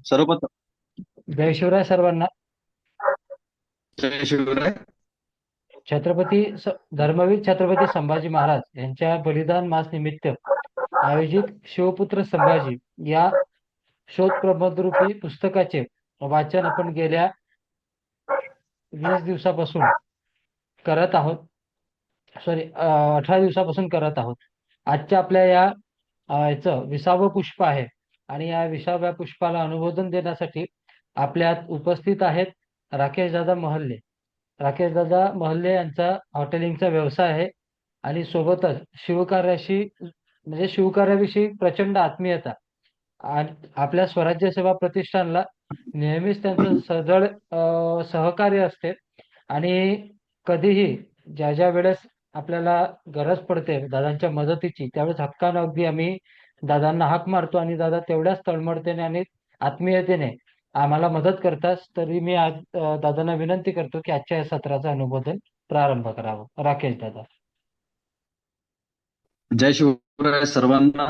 सर्वप्रथम जय शिवराय सर्वांना. जय शिवराय. धर्मवीर छत्रपती संभाजी महाराज यांच्या बलिदान मास निमित्त आयोजित शिवपुत्र संभाजी या शोध प्रबंधरूपी पुस्तकाचे वाचन आपण गेल्या 20 दिवसापासून करत आहोत. 18 दिवसापासून करत आहोत. आजच्या आपल्या याचं 20वं पुष्प आहे आणि या 20व्या पुष्पाला अनुमोदन देण्यासाठी आपल्यात उपस्थित आहेत राकेशदादा महल्ले. राकेशदादा महल्ले यांचा हॉटेलिंगचा व्यवसाय आहे आणि सोबतच शिवकार्याशी म्हणजे शिवकार्याविषयी प्रचंड आत्मीयता आणि आपल्या स्वराज्य सेवा प्रतिष्ठानला नेहमीच त्यांचं सजळ सहकार्य असते आणि कधीही ज्या ज्या वेळेस आपल्याला गरज पडते दादांच्या मदतीची त्यावेळेस हक्कानं अगदी आम्ही दादांना हाक मारतो आणि दादा तेवढ्याच तळमळतेने आणि आत्मीयतेने आम्हाला मदत करतात. तरी मी आज दादांना विनंती करतो की आजच्या या सत्राचं अनुमोदन प्रारंभ करावं. राकेश दादा. जय शिवराय सर्वांना.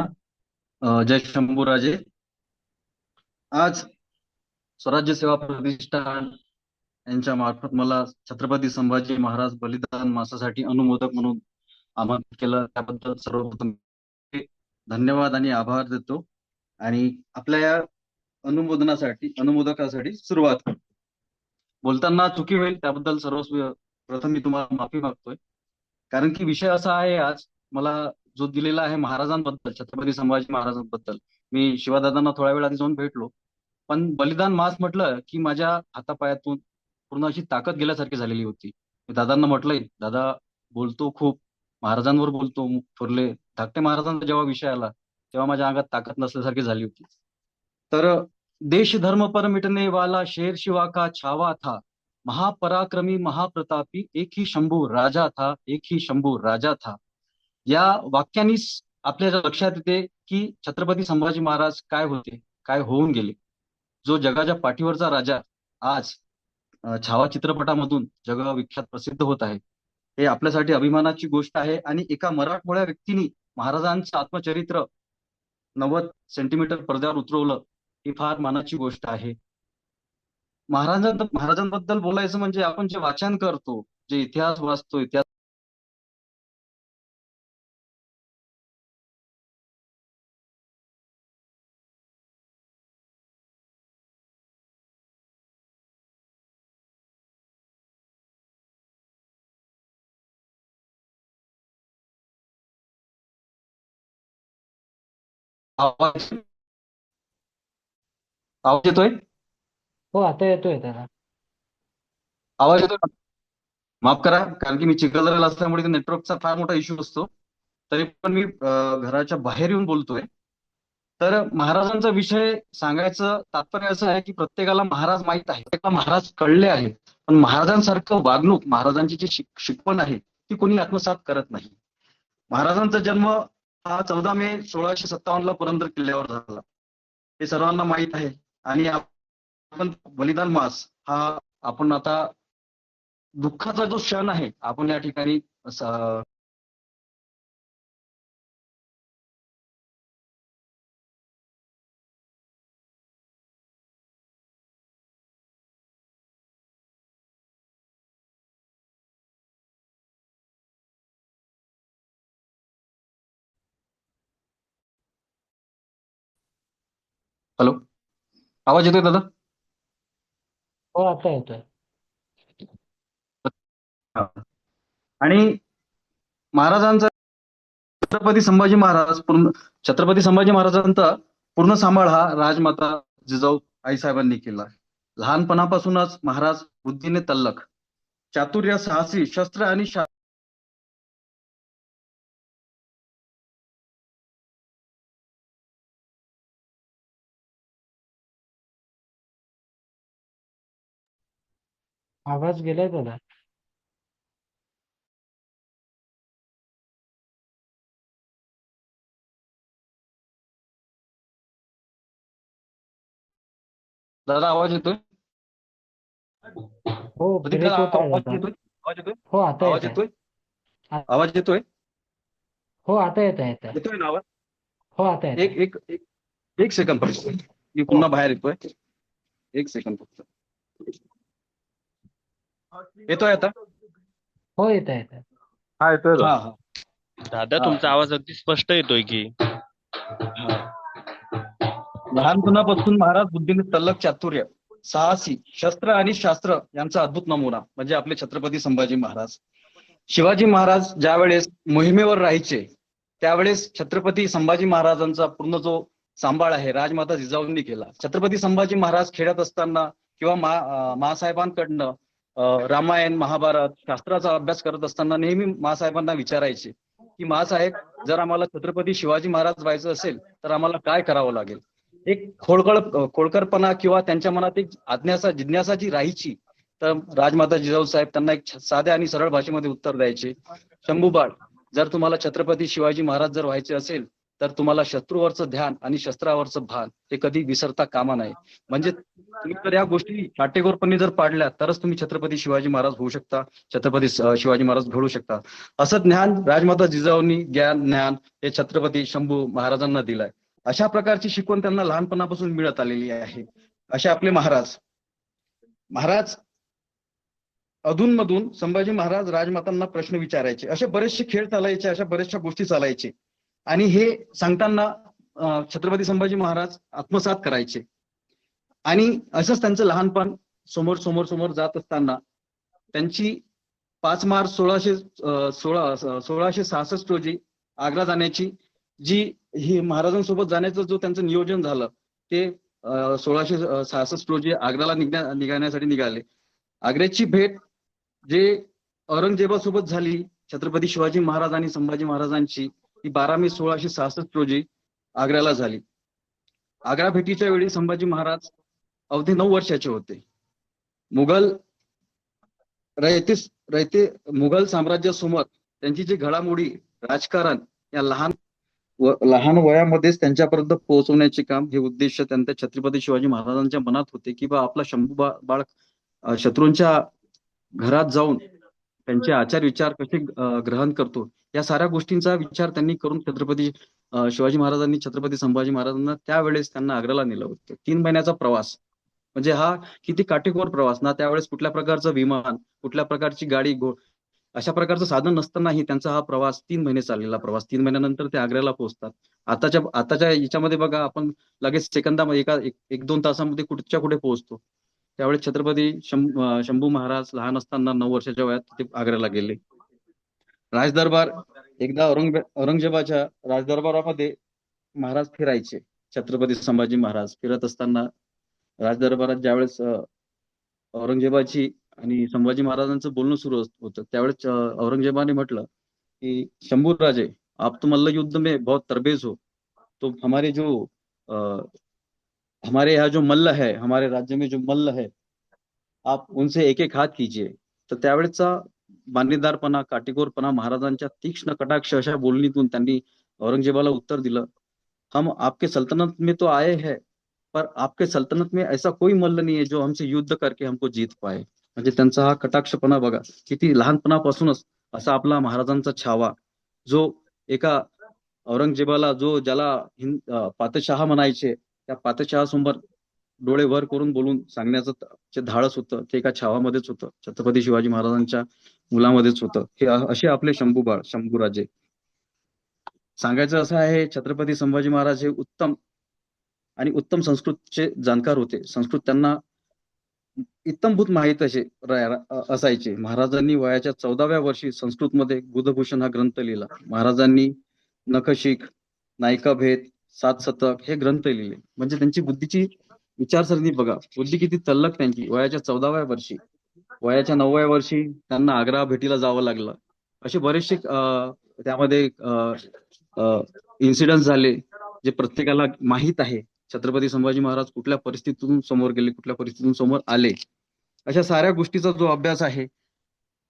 जय शंभूराजे. आज स्वराज्य सेवा प्रतिष्ठान यांच्या मार्फत मला छत्रपती संभाजी महाराज बलिदान मासासाठी अनुमोदक म्हणून आमंत्रित केलं, त्याबद्दल सर्वप्रथम धन्यवाद आणि आभार देतो. आणि आपल्या या अनुमोदकासाठी सुरुवात करतो. बोलताना चुकी होईल त्याबद्दल प्रथम मी तुम्हाला माफी मागतोय. कारण की विषय असा आहे आज मला जो दिलेला आहे महाराजांबद्दल, छत्रपती संभाजी महाराजांबद्दल. मी शिवादादांना थोड्या वेळ आधी जाऊन भेटलो, पण बलिदान मास म्हटलं की माझ्या हातापायातून पूर्ण अशी ताकद गेल्यासारखी झालेली होती. मी दादांना म्हटलंय, दादा बोलतो खूप, महाराजांवर बोलतो मुख फुरले, धाकटे महाराजांचा जेव्हा विषय आला तेव्हा माझ्या अंगात ताकद नसल्यासारखी झाली होती. तर देश धर्म पर मिटने वाला शेर शिवा का छावा था, महापराक्रमी महाप्रतापी एक ही शंभू राजा था, एक ही शंभू राजा था. या वाक्यानीच आपल्या लक्षात येते की छत्रपती संभाजी महाराज काय होते, काय होऊन गेले. जो जगाच्या पाठीवरचा राजा आज छावा चित्रपटामधून जगविख्यात प्रसिद्ध होत आहे, हे आपल्यासाठी अभिमानाची गोष्ट आहे. आणि एका मराठमोळ्या व्यक्तीने महाराजांचं आत्मचरित्र 90 सेंटीमीटर पडद्यावर उतरवलं, ही फार मानाची गोष्ट आहे. महाराजांबद्दल बोलायचं म्हणजे आपण जे वाचन करतो, जे इतिहास वाचतो, इतिहास आवाज आवाज येतोय. हो, आता येतोय दादा. आवाज येतोय. माफ करा, कारण की मी चिखलदऱ्याला असल्यामुळे नेटवर्कचा फार मोठा इश्यू असतो. तरी पण मी घराच्या बाहेर येऊन बोलतोय. तर महाराजांचा विषय सांगायचं तात्पर्य असं आहे की प्रत्येकाला महाराज माहित आहे, प्रत्येकाला महाराज कळले आहेत, पण महाराजांसारखं वागणूक, महाराजांची जी शिकवण आहे ती कोणी आत्मसात करत नाही. महाराजांचा जन्म हा 14 मे 1657 पुरंदर किल्ल्यावर झाला, हे सर्वांना माहित आहे. आणि आपण बलिदान मास हा आपण आता दुःखाचा जो क्षण आहे आपण या ठिकाणी हॅलो, आवाज येतोय दादा? हो, आता येतोय. हा. आणि महाराजांचा छत्रपती संभाजी महाराजांचा पूर्ण सांभाळ हा राजमाता जिजाऊ आईसाहेबांनी केला. लहानपणापासूनच महाराज बुद्धीने तल्लख, चातुर्य, साहसी, शस्त्र आणि आवाज गेलाय दादा. दादा आवाज येतोय? हो, प्रदीप दादा ब्रेक होत आहे आवाज दादा. येतोय? आवाज येतोय? हो, आता आवाज येत आहे. येतोय? आवाज येतोय? हो, आता येत आहे. येतोय ना आवाज? हो, आता येत एक आहे. एक एक एक सेकंद फक्त, मी हो, पुन्हा बाहेर येतोय. एक सेकंद फक्त. येतोय आता? हो, येत आहे, येत आहे. हा येतोय हा ना. हा दादा हा तुमचा आवाज अगदी स्पष्ट येतोय की. हा. लहानपणापासून महाराज बुद्धीने तल्लख, चातुर्य, साहसी, शस्त्र आणि शास्त्र यांचा अद्भुत नमुना म्हणजे आपले छत्रपती संभाजी महाराज. शिवाजी महाराज ज्या वेळेस मोहिमेवर राहायचे त्यावेळेस छत्रपती संभाजी महाराजांचा पूर्ण जो सांभाळ आहे राजमाता जिजाऊंनी केला. छत्रपती संभाजी महाराज खेळत असताना किंवा मासाहेबांकडनं रामायण महाभारत शास्त्राचा अभ्यास करत असताना नेहमी मासाहेबांना विचारायचे की मासाहेब, जर आम्हाला छत्रपती शिवाजी महाराज व्हायचं असेल तर आम्हाला काय करावं लागेल. एक खोडकरपणा किंवा त्यांच्या मनात एक जिज्ञासा जी राहायची. तर राजमाता जिजाऊ साहेब त्यांना एक साध्या आणि सरळ भाषेमध्ये उत्तर द्यायचे, शंभूबाळ, जर तुम्हाला छत्रपती शिवाजी महाराज जर व्हायचे असेल तर तुम्हाला शत्रूवरचं ध्यान आणि शस्त्रावरचं भान हे कधी विसरता कामा नये. म्हणजे तुम्ही जर या गोष्टी काटेकोरपणे जर पाडल्या तरच तुम्ही छत्रपती शिवाजी महाराज होऊ शकता, छत्रपती शिवाजी महाराज घडू शकता. असं ज्ञान राजमाता जिजाऊंनी ज्ञान हे छत्रपती शंभू महाराजांना दिलंय. अशा प्रकारची शिकवण त्यांना लहानपणापासून मिळत आलेली आहे. असे आपले महाराज अधूनमधून संभाजी महाराज राजमातांना प्रश्न विचारायचे. असे बरेचसे खेळ चालायचे, अशा बऱ्याचशा गोष्टी चालायचे आणि हे सांगताना छत्रपती संभाजी महाराज आत्मसात करायचे. आणि असंच त्यांचं लहानपण समोर समोर समोर जात असताना त्यांची 5 मार्च 1666 रोजी आग्रा जाण्याची ही महाराजांसोबत जाण्याचं जो त्यांचं नियोजन झालं ते 1666 रोजी आग्र्याला निघण्यासाठी निघाले. आग्र्याची भेट जे औरंगजेबासोबत झाली छत्रपती शिवाजी महाराज आणि संभाजी महाराजांची ती 12 मे 1666 रोजी आग्र्याला झाली. आग्रा भेटीच्या वेळी संभाजी महाराज अवघे 9 वर्षाचे होते. मुघल साम्राज्यासमोर त्यांची जी घडामोडी राजकारण या लहान वयामध्येच त्यांच्यापर्यंत पोहोचवण्याचे काम हे उद्देश त्यांच्या छत्रपती शिवाजी महाराजांच्या मनात होते की बा आपला शंभू बाळ शत्रूंच्या घरात जाऊन त्यांचे आचार विचार कसे ग्रहण करतो या साऱ्या गोष्टींचा विचार त्यांनी करून छत्रपती शिवाजी महाराजांनी छत्रपती संभाजी महाराजांना त्यावेळेस त्यांना आग्र्याला नेलं होतं. 3 महिन्याचा प्रवास म्हणजे हा किती काटेकोर प्रवास ना. त्यावेळेस कुठल्या प्रकारचं विमान, कुठल्या प्रकारची गाडी, अशा प्रकारचं साधन नसतानाही त्यांचा हा प्रवास 3 महिने चाललेला प्रवास. 3 महिन्यानंतर ते आग्र्याला पोहोचतात. आताच्या याच्यामध्ये बघा आपण लगेच सेकंदामध्ये 1-2 तासामध्ये कुठे पोहोचतो. त्यावेळेस छत्रपती शंभू महाराज लहान असताना 9 वर्षाच्या वयात ते आग्र्याला गेले. राजदरबार एकदा औरंगजेबाच्या राजदरबारामध्ये महाराज फिरायचे. छत्रपती संभाजी महाराज फिरत असताना राजदरबारात ज्यावेळेस औरंगजेबाची आणि संभाजी महाराजांचं बोलणं सुरू होतं त्यावेळेस औरंगजेबाने म्हटलं की शंभू राजे, आप तो मल्ल युद्ध में बहुत तरबेज हो, तो हमारे यहाँ जो मल्ल है, हमारे राज्य में जो मल्ल है, आप उनसे एक एक हात कीजिए. तर त्यावेळेचा मान्यदारपणा, काटेकोरपणा, महाराजांच्या तीक्ष्ण कटाक्ष अशा बोलणीतून त्यांनी औरंगजेबाला उत्तर दिलं, हम आपके सल्तनत में तो आए हैं पर आपके सल्तनत में ऐसा कोई मल्ल नहीं है जो हमसे युद्ध करके हमको जीत पाए. म्हणजे त्यांचा हा कटाक्षपणा बघा किती लहानपणापासूनच असा आपला महाराजांचा छावा जो एका औरंगजेबाला ज्याला पातशहा म्हणायचे त्या पातशहासमोर डोळे वर करून बोलून सांगण्याचं जे धाडस होतं ते एका छावामध्येच होतं. छत्रपती शिवाजी महाराजांच्या मुलामध्येच होतं. हे असे आपले शंभूराजे. सांगायचं असं आहे छत्रपती संभाजी महाराज हे उत्तम संस्कृतचे जाणकार होते. संस्कृत त्यांना इत्तमभूत माहीत असायचे. महाराजांनी वयाच्या 14व्या वर्षी संस्कृतमध्ये बुधभूषण हा ग्रंथ लिहिला. महाराजांनी नखशिख, नायिकाभेद, 7 शतक हे ग्रंथ लिहिले. म्हणजे त्यांची बुद्धीची विचारसरणी बघा, बुद्धी किती तल्लख त्यांची. वयाच्या 14व्या वर्षी, वयाच्या 9व्या वर्षी त्यांना आग्रा भेटीला जावं लागलं. असे बरेचसे त्यामध्ये इन्सिडेंट झाले जे प्रत्येकाला माहीत आहे. छत्रपती संभाजी महाराज कुठल्या परिस्थितीतून समोर गेले, कुठल्या परिस्थितीतून समोर आले, अशा साऱ्या गोष्टीचा जो अभ्यास आहे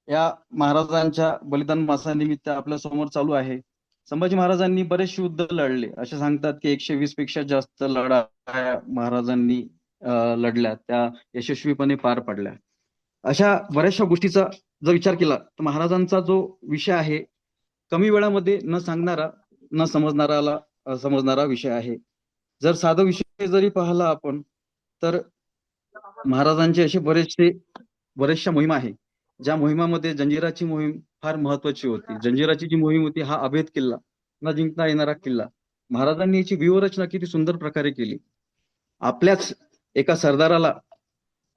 या महाराजांच्या बलिदान मासानिमित्त आपल्या समोर चालू आहे. संभाजी महाराजांनी बरेचसे युद्ध लढले. असे सांगतात की 120 पेक्षा जास्त लढाया महाराजांनी लढल्या, त्या यशस्वीपणे पार पडल्या. अशा बऱ्याचशा गोष्टीचा जर विचार केला तर महाराजांचा जो विषय आहे कमी वेळामध्ये न सांगणारा, न समजणारा विषय आहे. जर साधा विषय जरी पाहिला आपण तर महाराजांचे असे बरेचशा मोहिमा आहे, ज्या मोहिमामध्ये जंजिराची मोहीम फार महत्वाची होती. जंजिराची जी मोहीम होती हा अभेद किल्ला, न जिंकता येणारा किल्ला. महाराजांनी याची व्यूहरचना किती सुंदर प्रकारे केली. आपल्याच एका सरदाराला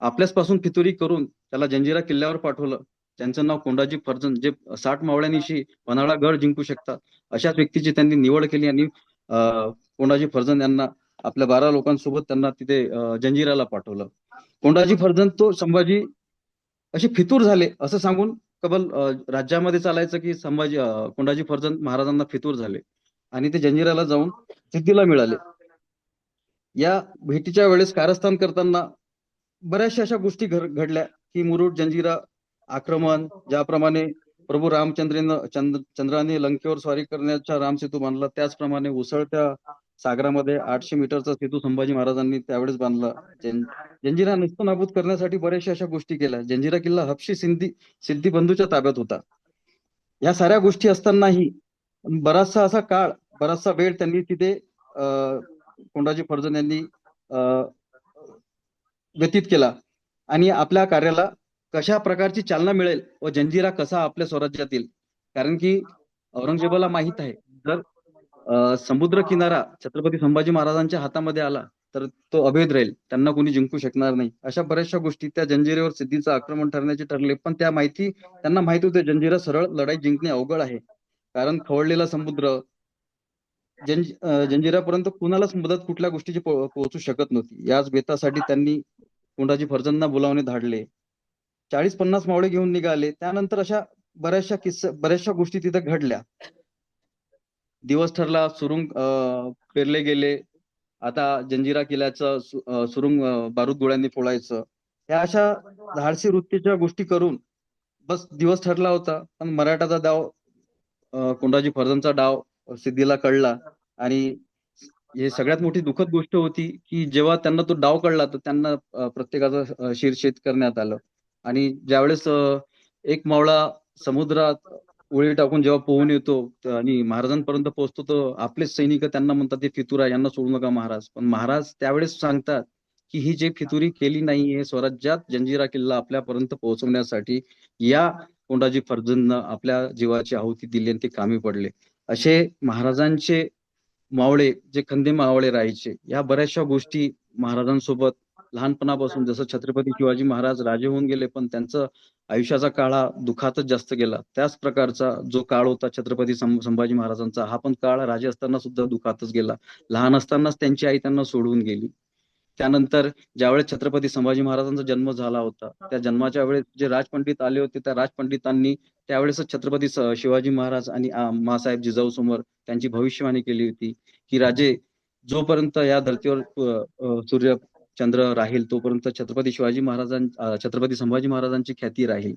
आपल्याचपासून फितुरी करून त्याला जंजिरा किल्ल्यावर पाठवलं. त्यांचं नाव कोंडाजी फर्जंद, जे 60 मावळ्यांनिशी पन्हाळा गड जिंकू शकतात अशाच व्यक्तीची त्यांनी निवड केली आणि कोंडाजी फर्जंद यांना आपल्या 12 लोकांसोबत त्यांना तिथे जंजिराला पाठवलं. कोंडाजी फर्जंद तो संभाजी असे फितूर झाले असं सांगून कबल राज्यामध्ये चालायचं की कोंडाजी फर्जंद महाराजांना फितूर झाले आणि ते जंजिराला जाऊन सिद्धीला मिळाले. या भेटीच्या वेळेस कारस्थान करताना बऱ्याचशा अशा गोष्टी घडल्या की मुरुड जंजिरा आक्रमण, ज्याप्रमाणे प्रभू चंद्राने लंकेवर स्वारी करण्याचा रामसेतू बांधला, त्याचप्रमाणे उसळत्या सागरामध्ये 800 मीटरचा सेतू संभाजी महाराजांनी त्यावेळेस बांधला. जंजिरा नेस्तनाबूत करण्यासाठी बऱ्याचशा अशा गोष्टी केल्या. जंजिरा किल्ला हबशी सिद्धी बंधूच्या ताब्यात होता. या साऱ्या गोष्टी असतानाही बराचसा वेळ त्यांनी तिथे कोंडाजी फर्जंद यांनी व्यतीत केला आणि आपल्या कार्याला कशा प्रकारची चालना मिळेल व जंजिरा कसा आपल्या स्वराज्यात येईल. कारण की औरंगजेबाला माहित आहे, जर समुद्र किनारा छत्रपती संभाजी महाराजांच्या हातामध्ये आला तर तो अभेद राहील, त्यांना कोणी जिंकू शकणार नाही. अशा बऱ्याचशा गोष्टी त्या जंजिरेवर सिद्धीचं आक्रमण ठरण्याचे ठरले. पण त्यांना माहिती होते जंजिरा सरळ लढाई जिंकणे अवघड आहे, कारण खवळलेला समुद्र जंजिरापर्यंत कुणालाच मदत कुठल्या गोष्टीची पोहोचू शकत नव्हती. याच बेतासाठी त्यांनी कोंडाजी फर्जंदना बोलावणे धाडले. 40-50 मावळे घेऊन निघाले. त्यानंतर अशा बऱ्याचशा गोष्टी तिथे घडल्या. दिवस ठरला, सुरुंग पेरले गेले. आता जंजिरा किल्ल्याचं सुरुंग बारूद गोळ्यांनी फोडायचं. या अशा धाडसी वृत्तीच्या गोष्टी करून बस दिवस ठरला होता. पण मराठाचा डाव, कोंडाजी फर्जंदचा डाव सिद्धीला कळला आणि हे सगळ्यात मोठी दुःखद गोष्ट होती की जेव्हा त्यांना तो डाव कळला तर त्यांना प्रत्येकाचं शिरछेद करण्यात आलं. आणि ज्यावेळेस एक मावळा समुद्रात उडी टाकून जेव्हा पोहून येतो आणि महाराजांपर्यंत पोहोचतो, तर आपलेच सैनिक त्यांना म्हणतात ते फितुरा, यांना सोडू नका महाराज. पण महाराज त्यावेळेस सांगतात की ही जे फितुरी केली नाही, हे स्वराज्यात जंजिरा किल्ला आपल्यापर्यंत पोहोचवण्यासाठी या कोंडाजी फर्जंदनं आपल्या जीवाची आहुती दिली आणि ते कामी पडले. असे महाराजांचे मावळे, जे खंदे मावळे राहायचे, या बऱ्याचशा गोष्टी महाराजांसोबत लहानपणापासून, जसं छत्रपती शिवाजी महाराज राजे होऊन गेले पण त्यांचं आयुष्याचा काळ हा दुःखातच जास्त गेला, त्याच प्रकारचा जो काळ होता छत्रपती संभाजी महाराजांचा, हा पण काळ राजे असताना सुद्धा दुःखातच गेला. लहान असतानाच त्यांची आई त्यांना सोडून गेली. त्यानंतर ज्यावेळेस छत्रपती संभाजी महाराजांचा जन्म झाला होता, त्या जन्माच्या वेळेस जे राजपंडित आले होते, त्या राजपंडितांनी त्यावेळेस छत्रपती शिवाजी महाराज आणि माँसाहेब जिजाऊ समोर त्यांची भविष्यवाणी केली होती की राजे, जोपर्यंत या धर्तीवर सूर्य चंद्र राहील तोपर्यंत छत्रपती संभाजी महाराजांची ख्याती राहील.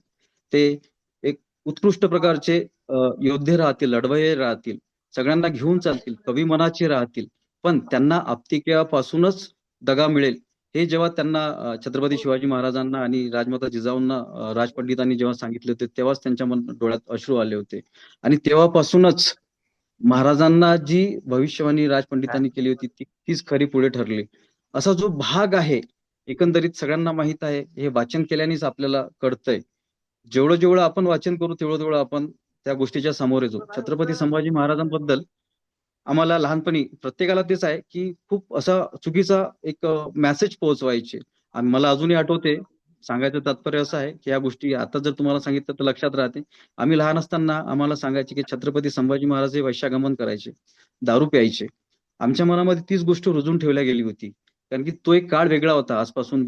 ते एक उत्कृष्ट प्रकारचे योद्धे राहतील, लढवय्ये राहतील, सगळ्यांना घेऊन चालतील, कवी मनाचे राहतील, पण त्यांना आपतिकापासूनच दगा मिळेल हे जेव्हा त्यांना छत्रपती शिवाजी महाराजांना आणि राजमाता जिजाऊंना राजपंडितांनी जेव्हा सांगितले होते, तेव्हाच त्यांच्या डोळ्यात अश्रू आले होते. आणि तेव्हापासूनच महाराजांना जी भविष्यवाणी राजपंडितांनी केली होती तीच खरी पुढे ठरली. असा जो भाग आहे, एकंदरीत सगळ्यांना माहित आहे, हे वाचन केल्यानेच आपल्याला कळतंय. जेवढं आपण वाचन करू तेवढं आपण त्या गोष्टीच्या समोर येतो. छत्रपती संभाजी महाराजांबद्दल आम्हाला लहानपणी प्रत्येकाला तेच आहे की खूप असा चुकीचा एक मेसेज पोहोचवायचे. आणि मला अजूनही आठवते, सांगायचं तात्पर्य असं आहे की या गोष्टी आता जर तुम्हाला सांगितलं तर लक्षात राहते. आम्ही लहान असताना आम्हाला सांगायचे की छत्रपती संभाजी महाराज हे वैश्यागमन करायचे, दारू प्यायचे. आमच्या मनामध्ये तीच गोष्ट रुजून ठेवल्या गेली होती, कारण की तो एक काळ वेगळा होता, आजपासून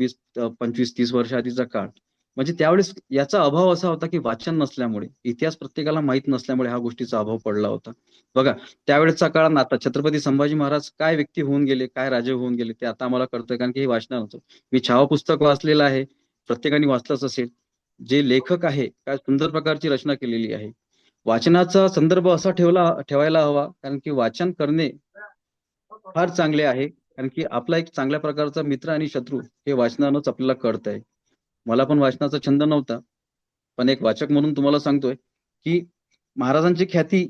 25-30 वर्ष आधीचा काळ. म्हणजे त्यावेळेस याचा अभाव असा होता की वाचन नसल्यामुळे, इतिहास प्रत्येकाला माहित नसल्यामुळे हा गोष्टीचा अभाव पडला होता. बघा, त्यावेळेसचा काळ आणि आता छत्रपती संभाजी महाराज काय व्यक्ती होऊन गेले, काय राजे होऊन गेले, ते आता आम्हाला कळतंय, कारण की हे वाचनाचं. मी छावा पुस्तक वाचलेलं आहे, प्रत्येकाने वाचलंच असेल. जे लेखक आहे, काय सुंदर प्रकारची रचना केलेली आहे. वाचनाचा संदर्भ असा ठेवायला हवा, कारण की वाचन करणे फार चांगले आहे, कारण की आपला एक चांगल्या प्रकारचा मित्र आणि शत्रू हे वाचनानंच आपल्याला कळतंय. मला पण वाचनाचा छंद नव्हता, पण एक वाचक म्हणून तुम्हाला सांगतोय की महाराजांची ख्याती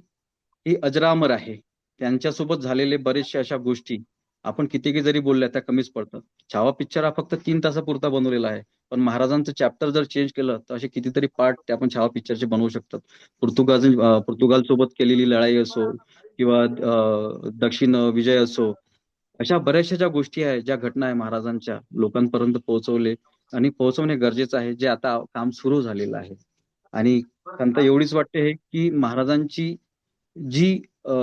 ही अजरामर आहे. त्यांच्यासोबत झालेले बरेचशा अशा गोष्टी आपण कितीही जरी बोलल्या त्या कमीच पडतात. छावा पिक्चर हा फक्त 3 तासापुरता बनवलेला आहे. पण महाराजांचं चॅप्टर जर चेंज केलं तर असे कितीतरी पार्ट ते आपण छावा पिक्चरचे बनवू शकतात. पोर्तुगाल सोबत केलेली लढाई असो किंवा दक्षिण विजय असो, अशा बऱ्याचशा ज्या गोष्टी आहेत, ज्या घटना आहे महाराजांच्या लोकांपर्यंत पोहोचवले आणि पोहोचवणे गरजेचं आहे, जे आता काम सुरू झालेलं आहे. आणि खंत एवढीच वाटते आहे की महाराजांची जी अ,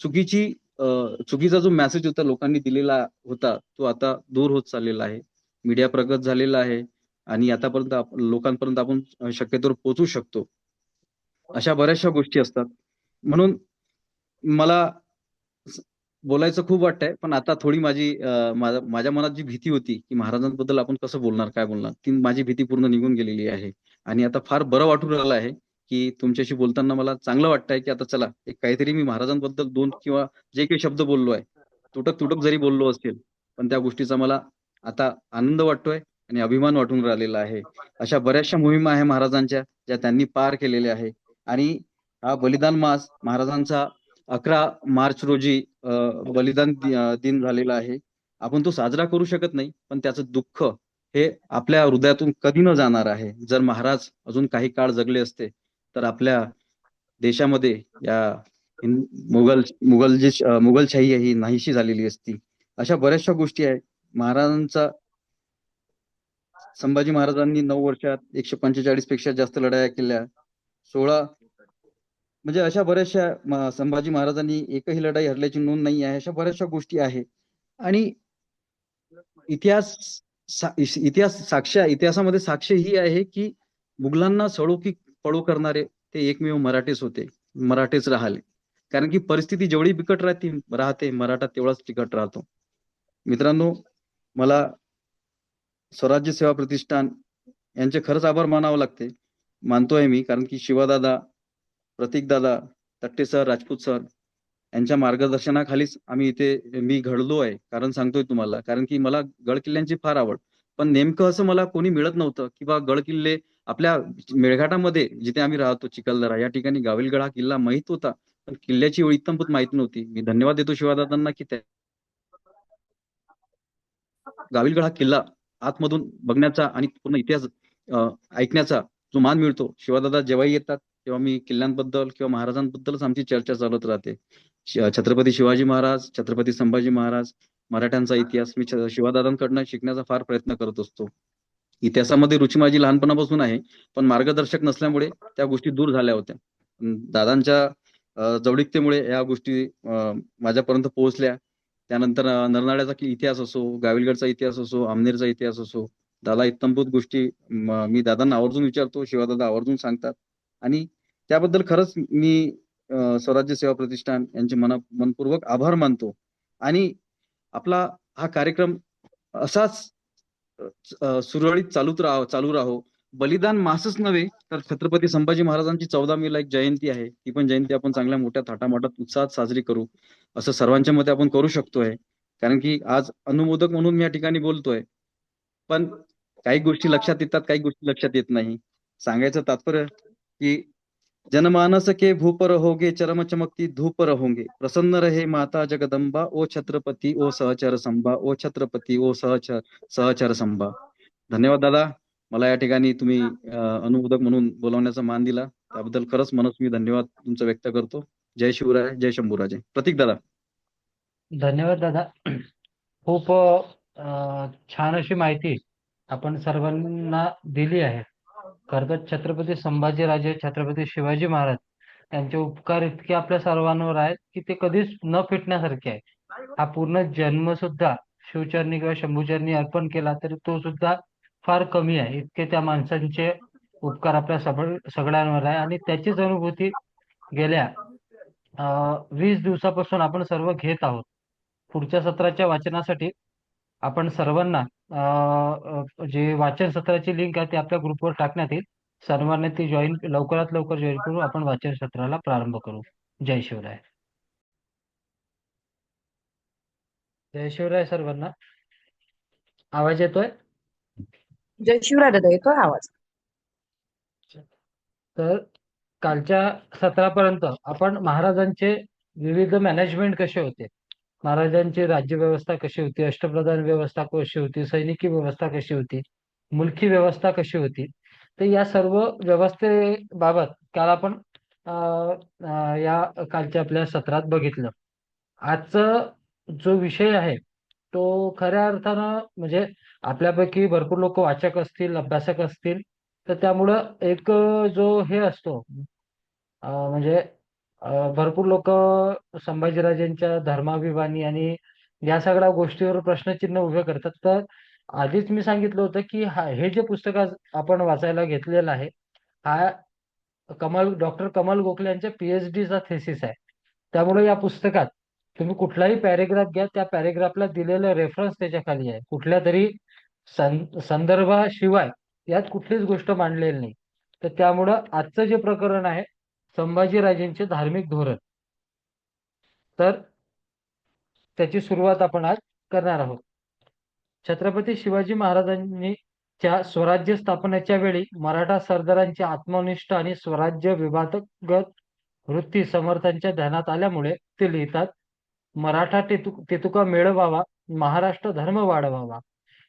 चुकीची अ, चुकीचा जो मेसेज होता लोकांनी दिलेला होता, तो आता दूर होत चाललेला आहे. मीडिया प्रगत झालेला आहे आणि आतापर्यंत लोकांपर्यंत आपण शक्यतोवर पोहोचू शकतो. अशा बऱ्याचशा गोष्टी असतात. म्हणून मला स- बोलायचं खूप वाटतंय, पण आता थोडी माझ्या मनात जी भीती होती की महाराजांबद्दल आपण कसं बोलणार, काय बोलणार, ती माझी भीती पूर्ण निघून गेलेली आहे. आणि आता फार बरं वाटून राहिलं आहे की तुमच्याशी बोलताना मला चांगलं वाटतंय की आता चला एक काहीतरी मी महाराजांबद्दल दोन किंवा जे काही शब्द बोललो आहे, तुटक तुटक जरी बोललो असेल, पण त्या गोष्टीचा मला आता आनंद वाटतोय आणि अभिमान वाटून राहिलेला आहे. अशा बऱ्याचशा मोहिमा आहे महाराजांच्या, ज्या त्यांनी पार केलेल्या आहे. आणि हा बलिदान मास महाराजांचा 11 मार्च रोजी दिन झालेला आहे. आपण तो साजरा करू शकत नाही, पण त्याचं दुःख हे आपल्या हृदयातून कधी न जाणार आहे. जर महाराज अजून काही काळ जगले असते तर आपल्या देशामध्ये या मुघलशाही ही नाहीशी झालेली असती. अशा बऱ्याचशा गोष्टी आहेत. महाराजांचा संभाजी महाराजांनी 9 वर्षात 145 पेक्षा जास्त लढाया केल्या. 16 म्हणजे अशा बऱ्याचशा संभाजी महाराजांनी एकही लढाई हरल्याची नोंद नाही आहे. अशा बऱ्याचशा गोष्टी आहे. आणि इतिहास इतिहासामध्ये साक्ष ही आहे की मुघलांना सळो की पळो करणारे ते एकमेव मराठेच होते. मराठेच राहिले. कारण की परिस्थिती जेवढी बिकट राहते मराठा तेवढाच तिकट राहतो. मित्रांनो, मला स्वराज्य सेवा प्रतिष्ठान यांचे खरंच आभार मानावं लागते. मानतोय मी, कारण की शिवादादा, प्रतीकदादा, तट्टे सर, राजपूत सर यांच्या मार्गदर्शनाखालीच मी घडलो आहे. कारण सांगतोय तुम्हाला, कारण की मला गड किल्ल्यांची फार आवड. पण नेमकं असं मला कोणी मिळत नव्हतं किंवा गड किल्ले आपल्या मेळघाटामध्ये जिथे आम्ही राहतो चिखलदरा या ठिकाणी गाविलगड हा किल्ला माहित होता, पण किल्ल्याची एवढी इत्तमपत माहित नव्हती. मी धन्यवाद देतो शिवादादांना की गाविलगड हा किल्ला आतमधून बघण्याचा आणि पूर्ण इतिहास ऐकण्याचा जो मान मिळतो. शिवादादा जेव्हाही येतात तेव्हा मी किल्ल्यांबद्दल किंवा महाराजांबद्दलच आमची चर्चा चालत राहते. छत्रपती शिवाजी महाराज, छत्रपती संभाजी महाराज, मराठ्यांचा इतिहास मी शिवादादांकडनं शिकण्याचा फार प्रयत्न करत असतो. इतिहासामध्ये रुची माझी लहानपणापासून आहे, पण मार्गदर्शक नसल्यामुळे त्या गोष्टी दूर झाल्या होत्या. दादांच्या जवळीकतेमुळे या गोष्टी माझ्यापर्यंत पोहोचल्या. त्यानंतर नरनाळ्याचा इतिहास असो, गाविलगडचा इतिहास असो, आमनेरचा इतिहास असो, दादा इत्थंभूत गोष्टी मी दादांना आवर्जून विचारतो, शिवादादा आवर्जून सांगतात. आणि त्याबद्दल खरंच मी स्वराज्य सेवा प्रतिष्ठान यांचे मनपूर्वक आभार मानतो. आणि आपला हा कार्यक्रम असाच सुरळीत चालू राहो. बलिदान मासच नव्हे तर छत्रपती संभाजी महाराजांची 14 मेला एक जयंती आहे. ती पण जयंती आपण चांगल्या मोठ्या थाटामाटात उत्साहात साजरी करू, असं सर्वांच्या मध्ये आपण करू शकतोय. कारण की आज अनुमोदक म्हणून मी या ठिकाणी बोलतोय, पण काही गोष्टी लक्षात येतात, काही गोष्टी लक्षात येत नाही. सांगायचं तात्पर्य की जनमानस के भूप रहोगे, चरम चमकती धूप रहोगे, प्रसन्न रहे माता जगदंबा, ओ छत्रपती ओ सहचर संभा, ओ छत्रपती ओ सहचर संभा. धन्यवाद दादा. मला या ठिकाणी तुम्ही अनुमोदक म्हणून बोलवण्याचा मान दिला, त्याबद्दल खरंच मनस मी धन्यवाद तुमचं व्यक्त करतो. जय शिवराय, जय शंभूराजे. प्रतीक दादा. धन्यवाद दादा. खूप छान अशी माहिती आपण सर्वांना दिली आहे. खरं तर छत्रपती संभाजीराजे, छत्रपती शिवाजी महाराज यांचे उपकार इतके आपल्या सर्वांवर आहेत की ते कधीच न फिटण्यासारखे आहे. हा पूर्ण जन्म सुद्धा शिवचरणी किंवा शंभूचरणी अर्पण केला तरी तो सुद्धा फार कमी आहे. इतके त्या माणसांचे उपकार आपल्या सगळ्यांवर आहे आणि त्याचीच अनुभूती गेल्या 20 दिवसापासून आपण सर्व घेत आहोत. पुढच्या सत्राच्या वाचनासाठी आपण सर्वांना जे वाचन सत्राची लिंक आहे ती आपल्या ग्रुपवर टाकण्यात येईल. सर्वांनी ती लवकरात लवकर जॉईन करू. आपण वाचन सत्राला प्रारंभ करू. जय शिवराय. जय शिवराय सर्वांना. आवाज येतोय? जय शिवराय दादा, येतोय आवाज? तर कालच्या सत्रापर्यंत आपण महाराजांचे विविध मॅनेजमेंट कसे होते, महाराजांची राज्य व्यवस्था कशी होती, अष्टप्रधान व्यवस्था कशी होती, सैनिकी व्यवस्था कशी होती, मुलकी व्यवस्था कशी होती. तर या सर्व व्यवस्थेबाबत काल आपण अ, या कालच्या आपल्या सत्रात बघितलं. आजचा जो विषय आहे तो खऱ्या अर्थानं म्हणजे आपल्यापैकी भरपूर लोक वाचक असतील, अभ्यासक असतील, तर त्यामुळं एक जो हे असतो म्हणजे भरपूर लोक संभाजीराजेंच्या धर्माभिमानी आणि या सगळ्या गोष्टीवर प्रश्नचिन्ह उभे करतात. तर आधीच मी सांगितलं होतं की हे जे पुस्तक आज आपण वाचायला घेतलेलं आहे, हा डॉक्टर कमल गोखले यांच्या PhD चा थेसिस आहे. त्यामुळे या पुस्तकात तुम्ही कुठलाही पॅरेग्राफ घ्या, त्या पॅरेग्राफला दिलेलं रेफरन्स त्याच्या खाली आहे. कुठल्या तरी संदर्भाशिवाय यात कुठलीच गोष्ट मांडलेली नाही. तर त्यामुळं आजचं जे प्रकरण आहे संभाजीराजेंचे धार्मिक धोरण, तर त्याची सुरुवात आपण आज करणार आहोत. छत्रपती शिवाजी महाराजांनी च्या स्वराज्य स्थापनेच्या वेळी मराठा सरदारांची आत्मनिष्ठ आणि स्वराज्य विवादगत वृत्ती समर्थांच्या ध्यानात आल्यामुळे ते लिहितात, मराठा तेतुका मेळवावा, महाराष्ट्र धर्म वाढवावा,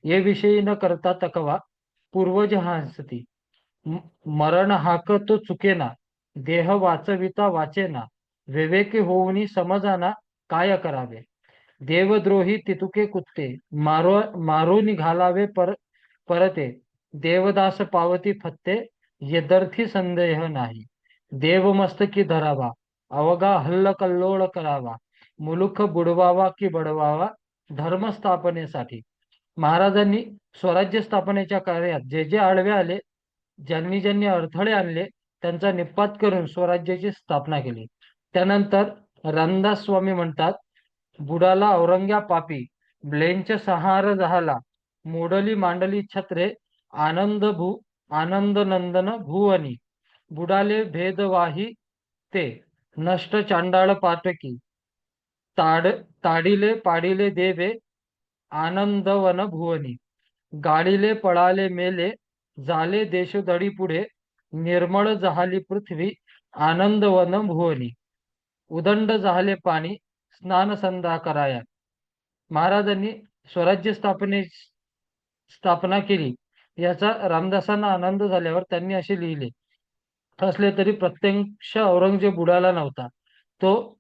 ये विषयी न करता तकवा, पूर्वज हंसती, म- मरण हाक तो चुकेना, देह वाचविता वाचेना, विवेकी होऊनी समजाना, काय करावे, देवद्रोही तितुके कुत्ते, मारून घालावे परते, देवदास पावती फत्ते, यदर्थी संदेह नाही, देव मस्तकी धरावा, अवघा हल्ल कल्लोळ करावा, मुलुख बुडवावा की बडवावा, धर्म स्थापनेसाठी. महाराजांनी स्वराज्य स्थापनेच्या कार्यात जे जे आडवे आले, ज्यांनी ज्यांनी अडथळे आणले, त्यांचा निपात करून स्वराज्याची स्थापना केली. त्यानंतर रामदास स्वामी म्हणतात, बुडाला औरंग्या पापी, ब्लेंच सहार झाला, मोडली मांडली छत्रे, आनंद नंदन भुवनी, बुडाले भेदवाही ते, नष्ट चांडाळ पाटकी, ताड ताडिले पाडिले देवे, आनंदवन भुवनी, गाडिले पळाले मेले, झाले देशोधडी पुढे, निर्मळ झाली पृथ्वी, आनंदवन भुवनी, उदंड झाले पाणी, स्नान संध्या कराया. महाराजांनी स्वराज्य स्थापना केली याचा रामदासांना आनंद झाल्यावर त्यांनी असे लिहिले, असले तरी प्रत्यक्ष औरंगजेब बुडाला नव्हता. तो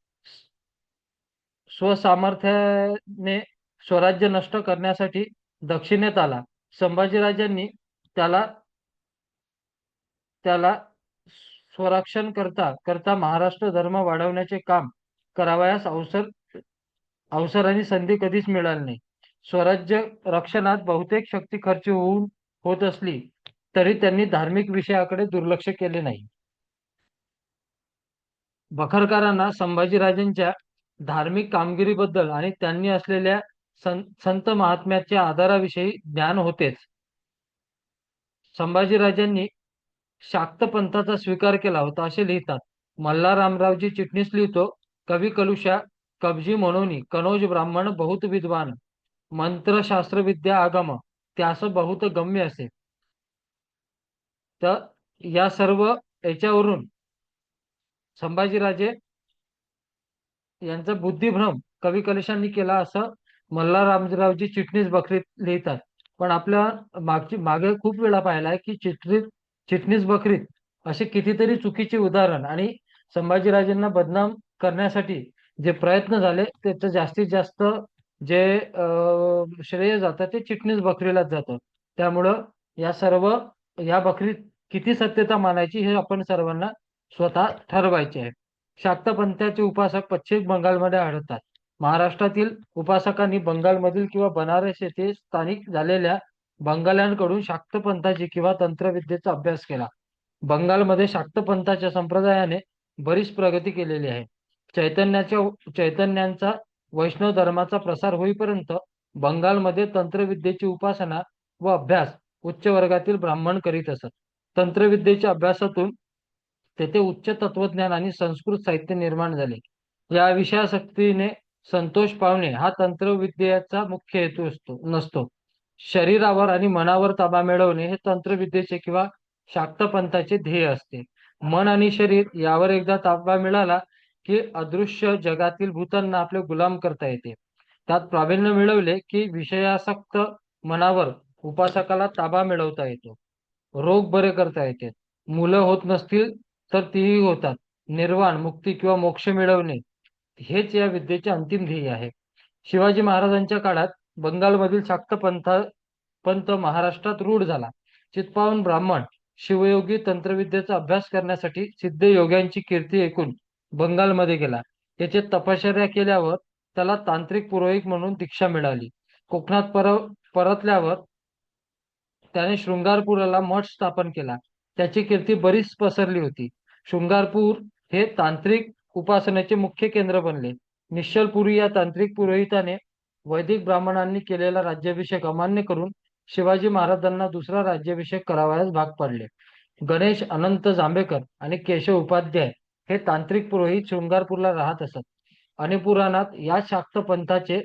स्वसामर्थ्याने स्वराज्य नष्ट करण्यासाठी दक्षिणेत आला. संभाजीराजांनी त्याला त्याला स्वरक्षण करता करता महाराष्ट्र धर्म वाढवण्याचे काम करावयास अवसर आणि संधी कधीच मिळाली नाही. स्वराज्य रक्षणात बहुतेक शक्ती खर्च होत असली तरी त्यांनी धार्मिक विषयाकडे दुर्लक्ष केले नाही. बखरकरांना संभाजीराजांच्या धार्मिक कामगिरीबद्दल आणि त्यांनी असलेल्या संत महात्म्याच्या आधाराविषयी ज्ञान होतेच. संभाजीराजांनी शाक्त पंथाचा स्वीकार केला होता असे लिहितात. मल्हाररामरावजी चिटणीस लिहितो, कवी कलुषा कबजी म्हणून कनोज ब्राह्मण बहुत विद्वान, मंत्रशास्त्र विद्या आगम त्यास बहुत गम्य असे. तर या सर्व याच्यावरून संभाजीराजे यांचा बुद्धिभ्रम कवी कलशांनी केला असं मल्हाररामरावजी चिटणीस बखरीत लिहितात. पण आपल्या मागे खूप वेळा पाहिलाय की चिटणीस बखरीत असे कितीतरी चुकीचे उदाहरण आणि संभाजीराजेंना बदनाम करण्यासाठी जे प्रयत्न झाले त्याचं जास्तीत जास्त जे श्रेय जातं ते चिटणीस बखरीलाच जातं. त्यामुळं या बखरीत किती सत्यता मानायची हे आपण सर्वांना स्वतः ठरवायचे आहे. शाक्त पंथाचे उपासक पश्चिम बंगालमध्ये आढळतात. महाराष्ट्रातील उपासकांनी बंगालमधील किंवा बनारस येथे स्थानिक झालेल्या बंगाल्यांकडून शाक्त पंथाची किंवा तंत्रविद्येचा अभ्यास केला. बंगालमध्ये शाक्त पंथाच्या संप्रदायाने बरीच प्रगती केलेली आहे. चैतन्यांचा वैष्णव धर्माचा प्रसार होईपर्यंत बंगालमध्ये तंत्रविद्येची उपासना व अभ्यास उच्च वर्गातील ब्राह्मण करीत असत. तंत्रविद्येच्या अभ्यासातून तेथे उच्च तत्वज्ञान आणि संस्कृत साहित्य निर्माण झाले. या विषयासक्तीने संतोष पावणे हा तंत्रविद्येचा मुख्य हेतू नसतो. शरीरावर आणि मनावर ताबा मिळवणे हे तंत्रविद्येचे किंवा शाक्त पंथाचे ध्येय असते. मन आणि शरीर यावर एकदा ताबा मिळाला की अदृश्य जगातील भूतांना आपले गुलाम करता येते. त्यात प्रावीण्य मिळवले की विषयासक्त मनावर उपासकाला ताबा मिळवता येतो, रोग बरे करता येते, मुलं होत नसतील तर तीही होतात, निर्वाण मुक्ती किंवा मोक्ष मिळवणे हेच या विद्येचे अंतिम ध्येय आहे. शिवाजी महाराजांच्या काळात बंगालमधील शाक्त पंथ महाराष्ट्रात रूढ झाला. चित्पावन ब्राह्मण शिवयोगी तंत्रविद्येचा अभ्यास करण्यासाठी सिद्ध योग्यांची कीर्ती ऐकून बंगालमध्ये गेला. तेथे तपश्चर्या केल्यावर त्याला तांत्रिक पुरोहित म्हणून दीक्षा मिळाली. कोकणात परतल्यावर त्याने शृंगारपुराला मठ स्थापन केला. त्याची कीर्ती बरीच पसरली होती. शृंगारपूर हे तांत्रिक उपासनेचे मुख्य केंद्र बनले. निश्चलपुरी या तांत्रिक पुरोहिताने वैदिक ब्राह्मणांनी केलेला राज्याभिषेक अमान्य करून शिवाजी महाराजांना दुसरा राज्याभिषेक करावयास भाग पाडले. गणेश अनंत जांभेकर आणि केशव उपाध्याय हे तांत्रिक पुरोहित शृंगारपूरला राहत असत. आणि पुराणात या शाक्त पंथाचे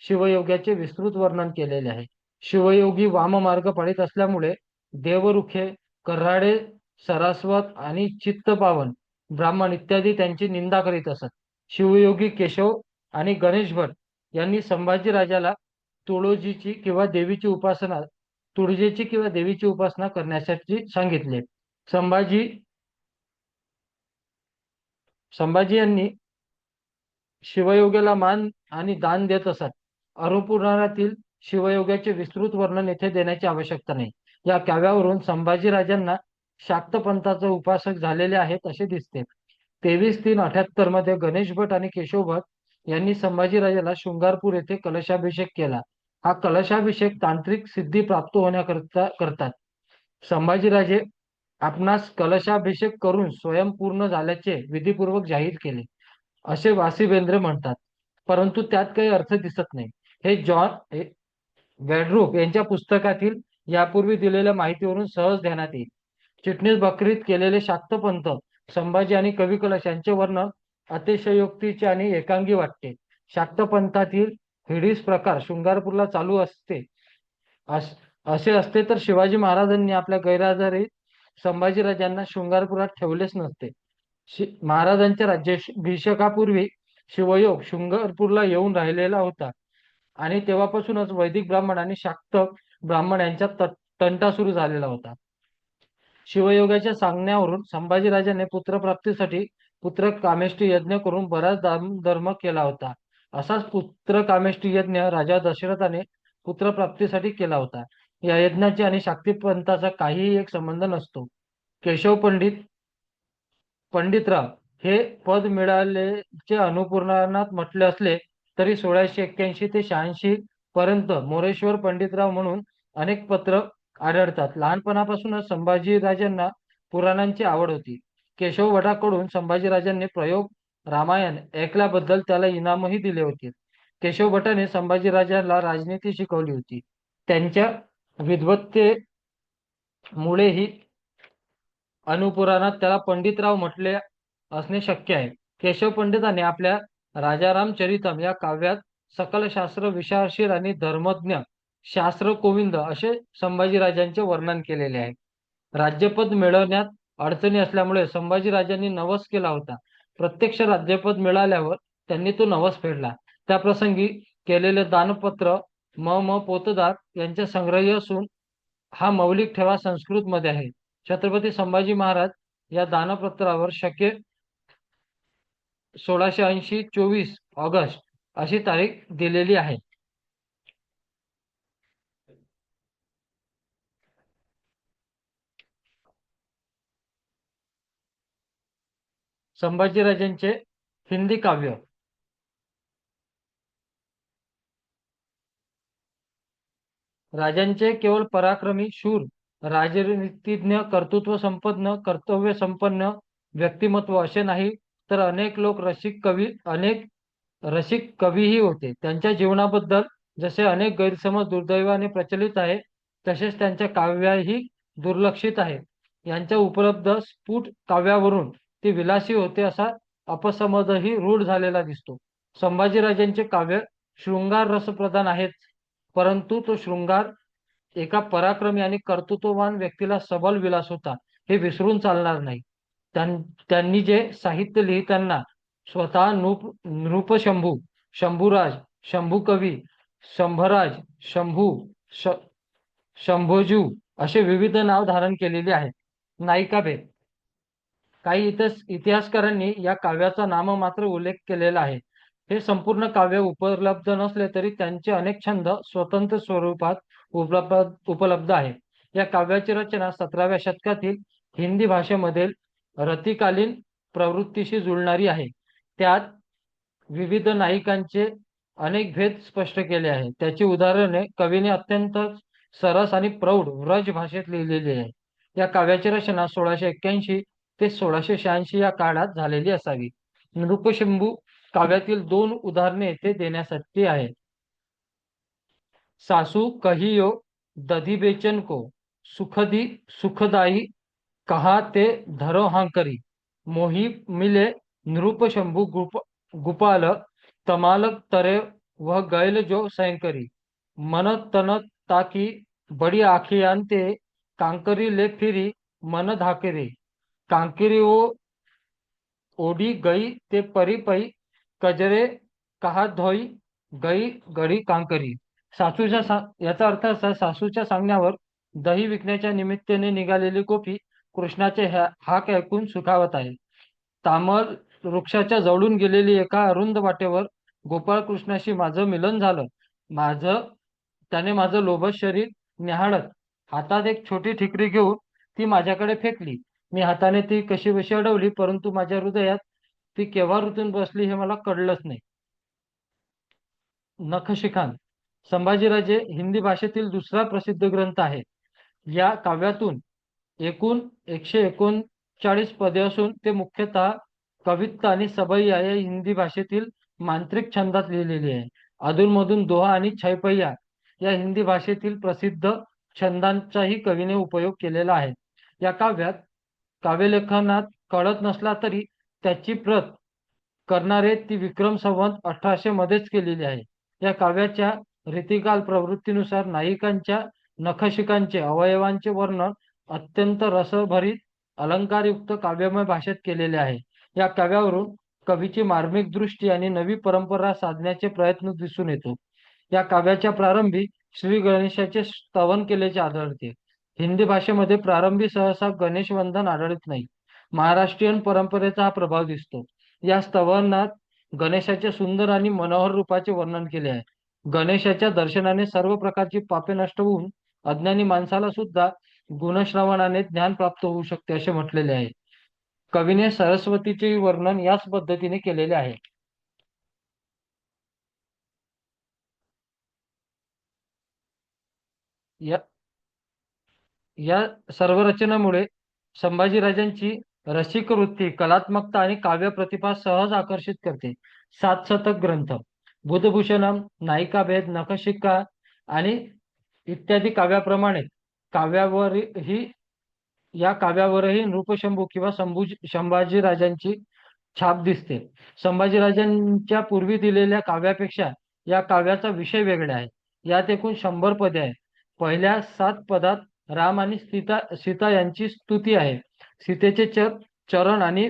शिवयोग्याचे विस्तृत वर्णन केलेले आहे. शिवयोगी वाममार्ग पाळीत असल्यामुळे देवरुखे, कऱ्हाडे, सरस्वत आणि चित्तपावन ब्राह्मण इत्यादी त्यांची निंदा करीत असत. शिवयोगी केशव आणि गणेश भट यांनी संभाजी राजाला तुळोजीची किंवा देवीची उपासना तुळजेची किंवा देवीची उपासना करण्यासाठी सांगितले. संभाजी यांनी शिवयोग्याला मान आणि दान देत असत. अरुपुराणातील शिवयोगाचे विस्तृत वर्णन येथे देण्याची आवश्यकता नाही. या काव्यावरून संभाजी राजांना शाक्त पंथाचे उपासक झालेले आहेत असे दिसते. 23/3/78 मध्ये गणेश भट आणि केशव भट यांनी संभाजीराजाला शृंगारपूर येथे कलशाभिषेक केला. हा कलशाभिषेक तांत्रिक सिद्धी प्राप्त होण्याकरता करतात. संभाजीराजे आपणास कलशाभिषेक करून स्वयंपूर्ण झाल्याचे विधिपूर्वक जाहीर केले असे वासी बेंद्रे म्हणतात, परंतु त्यात काही अर्थ दिसत नाही. हे जॉन वॅड्रूप यांच्या पुस्तकातील यापूर्वी दिलेल्या माहितीवरून सहज ध्यानात येईल. चिटणीस बकरीत केलेले शाक्त पंथ, संभाजी आणि कवी कलश यांचे वर्णन अतिशयोक्तीचे आणि एकांगी वाटते. शाक्त पंथातील हिडीस प्रकार शृंगारपूरला चालू असे असते तर शिवाजी महाराजांनी आपल्या गैरहजेरीत संभाजीराजांना शृंगारपुरात ठेवलेच नसते. महाराजांच्या राज्याभिषेकापूर्वी शिवयोग शृंगारपूरला येऊन राहिलेला होता आणि तेव्हापासूनच वैदिक ब्राह्मण आणि शाक्त ब्राह्मण यांच्यात तंटा सुरू झालेला होता. शिवयोगाच्या सांगण्यावरून संभाजीराजाने पुत्रप्राप्तीसाठी पुत्र कामेष्टी यज्ञ करून बराच धर्म केला होता. असाच पुत्र कामेष्टी यज्ञ राजा दशरथाने पुत्रप्राप्तीसाठी केला होता. या यज्ञाची आणि शाक्ती पंथाचा काहीही एक संबंध नसतो. केशव पंडितराव हे पद मिळाल्याचे अनुपुराणात म्हटले असले तरी 1681 ते 86 पर्यंत मोरेश्वर पंडितराव म्हणून अनेक पत्र आढळतात. लहानपणापासूनच संभाजीराजांना पुराणांची आवड होती. केशव भटाकडून संभाजीराजांनी प्रयोग रामायण ऐकल्याबद्दल त्याला इनामही दिले होते. केशव भटाने संभाजीराजांना राजनीती शिकवली होती. त्यांच्या विद्वत्तेमुळेही अनुपुराणात त्याला पंडितराव म्हटले असणे शक्य आहे. केशव पंडितांनी आपल्या राजारामचरितम या काव्यात सकल शास्त्र विशारशीर आणि धर्मज्ञ शास्त्र कोविंद असे संभाजीराजांचे वर्णन केलेले आहे. राज्यपद मिळवण्यात अडचणी असल्यामुळे संभाजीराजांनी नवस केला होता. प्रत्यक्ष राज्यपद मिळाल्यावर त्यांनी तो नवस फेडला. त्या प्रसंगी केलेले दानपत्र म पोतदार यांचे संग्रही असून हा मौलिक ठेवा संस्कृत मध्ये आहे. छत्रपती संभाजी महाराज या दानपत्रावर शके 1680 24 ऑगस्ट अशी तारीख दिलेली आहे. संभाजीराजांचे हिंदी काव्य. राजांचे केवळ पराक्रमी, शूर, राजनीतिज्ञ, कर्तृत्व संपन्न, कर्तव्य संपन्न व्यक्तिमत्व असे नाही तर अनेक रसिक कवीही होते. त्यांच्या जीवनाबद्दल जसे अनेक गैरसमज दुर्दैवाने प्रचलित आहे तसेच त्यांच्या काव्यही दुर्लक्षित आहे. यांच्या उपलब्ध स्फुट काव्यावरून ते विलासी होते असा अपसमजही रूढ झालेला दिसतो. संभाजीराजांचे काव्य शृंगार रसप्रधान आहेत, परंतु तो शृंगार एका पराक्रमी आणि कर्तृत्ववान व्यक्तीला सबल विलास होता हे विसरून चालणार नाही. त्यांनी जे साहित्य लिहिताना स्वतः नृपशंभू, शंभूराज शंभूकवी, शंभराज, शंभू, श शंभोजू असे विविध नाव धारण केलेली आहेत. नायिकाभेद. काही इतिहासकारांनी या काव्याचा नाममात्र उल्लेख केलेला आहे. हे संपूर्ण काव्य उपलब्ध नसले तरी त्यांचे अनेक छंद स्वतंत्र स्वरूपात उपलब्ध आहे. या काव्याची रचना 17व्या शतकातील हिंदी भाषेमधील रतिकालीन प्रवृत्तीशी जुळणारी आहे. त्यात विविध नायिकांचे अनेक भेद स्पष्ट केले आहेत. त्याची उदाहरणे कवीने अत्यंत सरस आणि प्रौढ व्रज भाषेत लिहिलेली आहे. या काव्याची रचना 1681 ते 1686 या काळात झालेली असावी. नृपशंभू काव्यातील 2 उदाहरणे येथे देण्यासाठी आहेत. सासू कहियो दधी बेचन को, सुखदाई कहा ते धरो हांकरी, मोही मिले नृपशंभू गुपाल, तमालक तरे वह गैल जो सैंकरी, मन तन ताकी बड़ी आखियान ते, कांकरी ले फिरी मन धाकरी, कांकरी ओडी गई ते परी पई, कजरे कहा धोई गई गडी कांकरी. याचा अर्थ असा, सासूच्या सांगण्यावर दही विकण्याच्या निमित्ताने निघालेली गोपी कृष्णाचे हाक ऐकून सुखावत आहे. तामल वृक्षाच्या जवळून गेलेली एका अरुंद वाटेवर गोपाळ कृष्णाशी माझं मिलन झालं. त्याने माझं लोभस शरीर न्याहाळत हातात एक छोटी ठिकरी घेऊन ती माझ्याकडे फेकली. मी हाताने ती कशीबशी अडवली, परंतु माझ्या हृदयात ती केव्हा रुतून बसली हे मला कळलंच नाही. नखशिखांत. संभाजीराजे हिंदी भाषेतील दुसरा प्रसिद्ध ग्रंथ आहे. या काव्यातून एकूण 139 पदे असून ते मुख्यतः कवित्ता आणि सबैया या हिंदी भाषेतील मांत्रिक छंदात लिहिलेली आहे. अधूनमधून दोहा आणि छैपैया या हिंदी भाषेतील प्रसिद्ध छंदांचाही कवीने उपयोग केलेला आहे. या काव्यात काव्यलेखनात कळत नसला तरी त्याची प्रत करणारे ती विक्रम संवत 1800 मध्येच केलेली आहे. या काव्याच्या रीतिकाल प्रवृत्तीनुसार नायिकांच्या नखशिकांचे अवयवांचे वर्णन अत्यंत रसभरीत अलंकारयुक्त काव्यमय भाषेत केलेले आहे. या काव्यावरून कवीची मार्मिक दृष्टी आणि नवी परंपरा साधण्याचे प्रयत्न दिसून येतो. या काव्याच्या प्रारंभी श्री गणेशाचे स्तवन केल्याचे आढळते. हिंदी भाषेमध्ये प्रारंभी सहसा गणेश वंदन आढळत नाही. महाराष्ट्रीयन परंपरेचा हा प्रभाव दिसतो. या स्तवनात गणेशाच्या सुंदर आणि मनोहर रूपाचे वर्णन केले आहे. गणेशाच्या दर्शनाने सर्व प्रकारची पापे नष्ट होऊन अज्ञानी माणसाला सुद्धा गुणश्रवणाने ज्ञान प्राप्त होऊ शकते असे म्हटलेले आहे. कवीने सरस्वतीचे वर्णन याच पद्धतीने केलेले आहे. या सर्व रचनामुळे संभाजीराजांची रसिक वृत्ती, कलात्मकता आणि काव्य प्रतिभा सहज आकर्षित करते. 7 शतक ग्रंथ, बुधभूषणम, नायिकाभेद, नखशिखा आणि इत्यादी काव्याप्रमाणे या काव्यावरही नृपशंभू किंवा संभाजीराजांची छाप दिसते. संभाजीराजांच्या पूर्वी दिलेल्या काव्यापेक्षा या काव्याचा विषय वेगळा आहे. यात एकूण 100 पदे आहेत. पहिल्या 7 पदात राम आणि सीता यांची स्तुती आहे. सीतेचे चरण आणि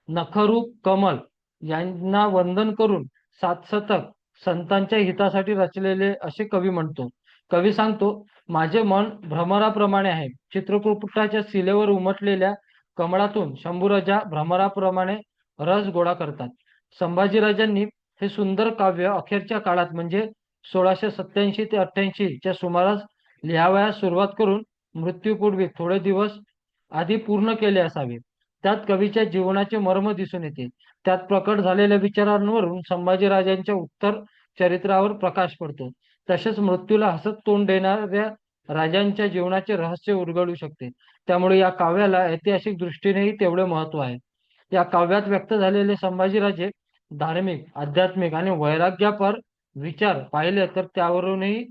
नखरूप कमल यांना वंदन करून 7 शतक संतांच्या हितासाठी रचलेले असे कवी म्हणतो. कवी सांगतो, माझे मन भ्रमराप्रमाणे आहे. चित्रकूटाच्या शिलेवर उमटलेल्या कमळातून शंभूराजा भ्रमराप्रमाणे रस गोळा करतात. संभाजीराजांनी हे सुंदर काव्य अखेरच्या काळात म्हणजे 1687 ते 88 च्या सुमारास लिहावयास सुरुवात करून मृत्यूपूर्वी थोडे दिवस आधी पूर्ण केले असावे. त्यात कवीच्या जीवनाचे मर्म दिसून येते. त्यात प्रकट झालेल्या विचारांवरून संभाजीराजांच्या उत्तर चरित्रावर प्रकाश पडतो. तसेच मृत्यूला हसत तोंड देणाऱ्या राजांच्या जीवनाचे रहस्य उलगडू शकते. त्यामुळे या काव्याला ऐतिहासिक दृष्टीनेही तेवढे महत्व आहे. या काव्यात व्यक्त झालेले संभाजीराजे धार्मिक, आध्यात्मिक आणि वैराग्यापर विचार पाहिले तर त्यावरूनही